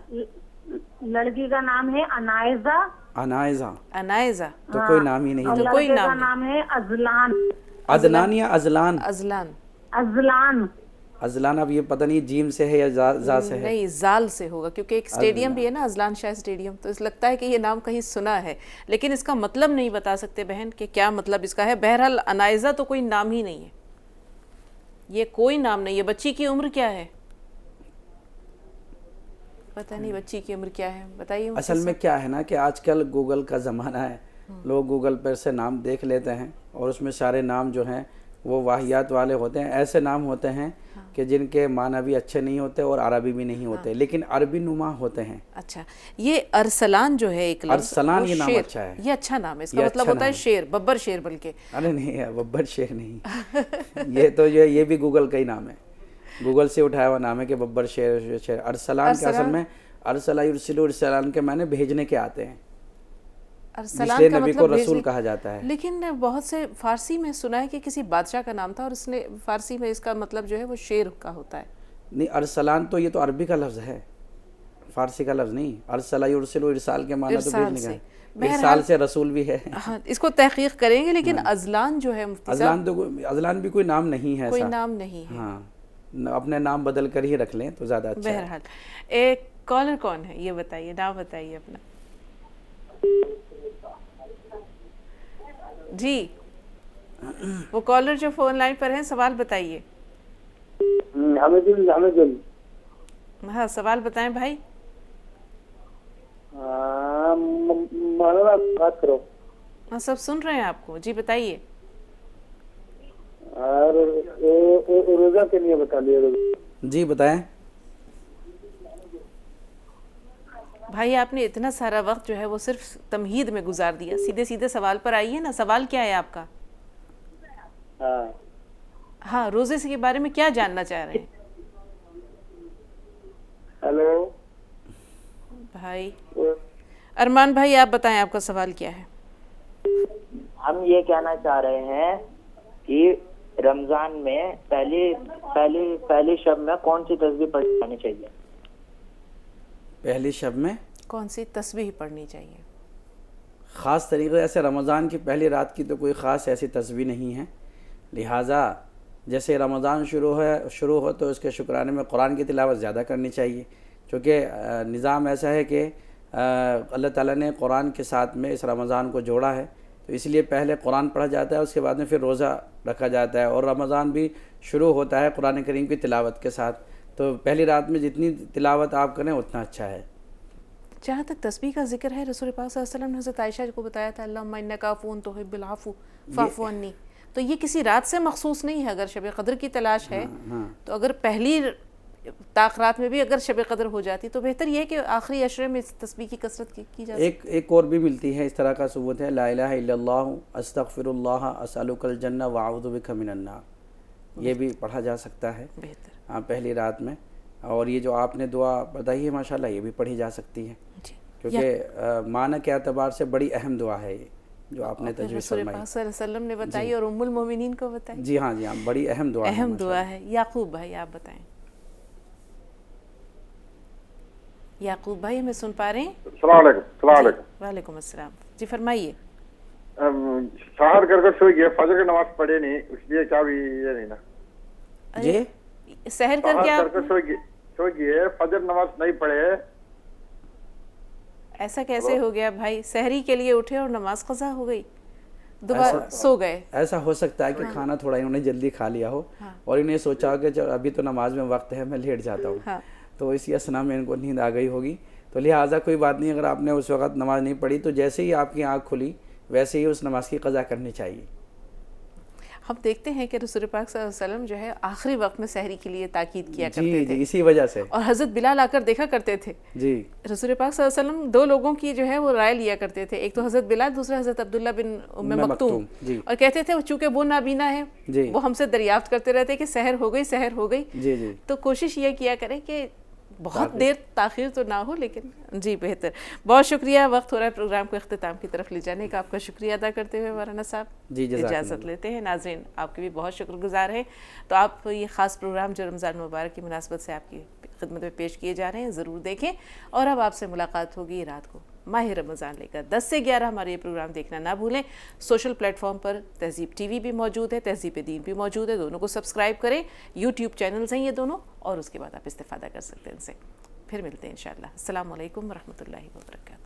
لڑکی کا نام ہے انائزہ۔ انائزہ تو کوئی نام ہی نہیں، تو کوئی نام ہے ازلان۔ عدنان یا ازلان؟ ازلان اب یہ پتہ نہیں جیم سے ہے یا زا سے ہے؟ نہیں، زال سے ہوگا، کیونکہ ایک اسٹیڈیم بھی ہے نا ازلان شاہ اسٹیڈیم، تو اس لگتا ہے کہ یہ نام کہیں سنا ہے، لیکن اس کا مطلب نہیں بتا سکتے بہن کہ کیا مطلب اس کا ہے۔ بہرحال انائزہ تو کوئی نام ہی نہیں ہے، یہ کوئی نام نہیں ہے۔ بچی کی عمر کیا ہے؟ پتہ نہیں بچی کی عمر کیا ہے، بتائیے۔ اصل میں کیا ہے نا کہ آج کل گوگل کا زمانہ ہے، لوگ گوگل پر سے نام دیکھ لیتے ہیں اور اس میں سارے نام جو ہیں وہ واہیات والے ہوتے ہیں، ایسے نام ہوتے ہیں کہ جن کے معنی بھی اچھے نہیں ہوتے اور عربی بھی نہیں ہوتے، لیکن عربی نما ہوتے ہیں۔ اچھا، یہ ارسلان جو ہے ایک لفظ، ارسلان یہ نام اچھا ہے، یہ اچھا نام ہے، اس کا مطلب ہوتا ہے شیر، ببر شیر۔ بلکہ ارے نہیں، ببر شیر نہیں، یہ تو جو یہ بھی گوگل کا ہی نام ہے، گوگل سے اٹھایا ہوا نام ہے کہ ببر شیر۔ ارسلان کے اصل میں ارسلہ یرسلو، ارسلان کے معنی بھیجنے کے آتے ہیں، اس لیے نبی کو رسول کہا جاتا ہے۔ لیکن بہت سے فارسی میں سنا ہے کہ کسی بادشاہ کا نام تھا اور اس نے فارسی میں اس کا مطلب جو ہے وہ شیر کا ہوتا ہے۔ نہیں، ارسلان تو یہ تو عربی کا لفظ ہے، فارسی کا لفظ نہیں، ارسل یرسل ارسال کے معنی تو ارسال بھیجنے کا سے، ہے، ارسال سے رسول بھی ہے. ہاں اس کو تحقیق کریں گے، لیکن ازلان جو ہے مفتی صاحب، ازلان بھی کوئی نام نہیں ہے، کوئی نام نہیں ہے. ہاں اپنے نام بدل کر ہی رکھ لیں تو زیادہ اچھا ہے. بہرحال ایک کالر کون ہے یہ بتائیے، نام بتائیے اپنا. جی وہ کالر جو فون لائن پر ہیں، سوال بتائیے. ہاں سوال بتائیں بھائی. مولانا بات کرو. ہاں سب سن رہے ہیں آپ کو، جی بتائیے. روزہ کے لیے بتا دیے. جی بتائیں بھائی، آپ نے اتنا سارا وقت جو ہے وہ صرف تمہید میں گزار دیا. سیدھے سیدھے سوال پر آئیے نا. سوال کیا ہے آپ کا؟ ہاں روزے کے بارے میں کیا جاننا چاہ رہے ہیں؟ ہیلو بھائی ارمان بھائی، آپ بتائیں آپ کا سوال کیا ہے؟ ہم یہ کہنا چاہ رہے ہیں کہ رمضان میں پہلی شب میں کون سی تسبیح پڑھنی جانی چاہیے؟ پہلی شب میں کون سی تسبیح پڑھنی چاہیے؟ خاص طریقے ایسے رمضان کی پہلی رات کی تو کوئی خاص ایسی تسبیح نہیں ہے، لہٰذا جیسے رمضان شروع ہو تو اس کے شکرانے میں قرآن کی تلاوت زیادہ کرنی چاہیے، کیونکہ نظام ایسا ہے کہ اللہ تعالیٰ نے قرآن کے ساتھ میں اس رمضان کو جوڑا ہے، تو اس لیے پہلے قرآن پڑھا جاتا ہے، اس کے بعد میں پھر روزہ رکھا جاتا ہے، اور رمضان بھی شروع ہوتا ہے قرآن کریم کی تلاوت کے ساتھ. تو پہلی رات میں جتنی تلاوت آپ کریں اتنا اچھا ہے. جہاں تک تسبیح کا ذکر ہے، رسول پاک صلی اللہ علیہ وسلم نے حضرت عائشہ کو بتایا تھا اللہم انک عفو تحب العفو فاعف عنی. تو یہ کسی رات سے مخصوص نہیں ہے. اگر شب قدر کی تلاش ہے تو اگر پہلی تاخرات میں بھی اگر شب قدر ہو جاتی تو بہتر یہ کہ آخری عشرے میں اس تسبیح کی کثرت کی جا سکے. ایک اور بھی ملتی ہے اس طرح کا ثبوت ہے، لا الہ الا اللہ استغفر اللہ اسألک الجنہ واعوذ بک من النار. یہ بھی پڑھا جا سکتا ہے بہتر ہاں پہلی رات میں. اور یہ جو آپ نے دعا بتائی ہے ماشاءاللہ یہ بھی پڑھی جا سکتی ہے، کیونکہ معنی کے اعتبار سے بڑی اہم دعا ہے یہ جو آپ نے تجویز رسول فرمائی. پاک صلی اللہ علیہ وسلم نے بتائی اور ام المومنین کو بتائی. جی ہاں بڑی اہم دعا ہے. اہم دعا ہے. یعقوب بھائی آپ بتائیں. یعقوب بھائی ہمیں سن پا رہے ہیں؟ السلام علیکم. السلام علیکم. وعلیکم السلام. جی فرمائیے. سحر کر سو گئے، فجر کی نماز پڑھے نہیں، اس لیے کیا بھی یہ نہیں نا. جی سحر کر کے آپ سو گئے، فجر نماز نہیں پڑھے. ایسا کیسے ہو گیا بھائی؟ سحری کے لیے اٹھے اور نماز قضا ہو گئی، دوبارہ سو گئے. ایسا ہو سکتا ہے کہ کھانا تھوڑا انہوں نے جلدی کھا لیا ہو اور انہیں سوچا ہو کہ ابھی تو نماز میں وقت ہے، میں لیٹ جاتا ہوں، تو اسی اسنا میں ان کو نیند آ گئی ہوگی. تو لہٰذا کوئی بات نہیں، اگر آپ نے اس وقت نماز نہیں پڑھی تو جیسے ہی آپ کی آنکھ کھلی ویسے ہی اس نماز کی قضا کرنی چاہیے. ہم دیکھتے ہیں کہ رسول پاک صلی اللہ علیہ وسلم جو ہے آخری وقت میں سحری کے لیے تاکید کیا کرتے تھے. اسی وجہ سے. اور حضرت بلال آ کر دیکھا کرتے تھے. جی رسول پاک صلی اللہ علیہ وسلم دو لوگوں کی جو ہے وہ رائے لیا کرتے تھے، ایک تو حضرت بلال، دوسرا حضرت عبداللہ بن ام مکتوم. اور کہتے تھے چونکہ وہ نابینا ہے وہ ہم سے دریافت کرتے رہتے کہ سحر ہو گئی سحر ہو گئی. تو کوشش یہ کیا کریں کہ بہت دیر تاخیر تو نہ ہو، لیکن جی بہتر. بہت شکریہ. وقت ہو رہا ہے پروگرام کو اختتام کی طرف لے جانے کا. آپ کا شکریہ ادا کرتے ہوئے مولانا صاحب اجازت لیتے ہیں. ناظرین آپ کے بھی بہت شکر گزار ہیں. تو آپ یہ خاص پروگرام جو رمضان مبارک کی مناسبت سے آپ کی خدمت میں پیش کیے جا رہے ہیں ضرور دیکھیں. اور اب آپ سے ملاقات ہوگی رات کو ماہ رمضان لے کر 10 سے 11. ہمارے یہ پروگرام دیکھنا نہ بھولیں. سوشل پلیٹ فارم پر تہذیب ٹی وی بھی موجود ہے، تہذیب دین بھی موجود ہے، دونوں کو سبسکرائب کریں. یوٹیوب چینلز ہیں یہ دونوں، اور اس کے بعد آپ استفادہ کر سکتے ہیں ان سے. پھر ملتے ہیں انشاءاللہ. السلام علیکم ورحمۃ اللہ وبرکاتہ.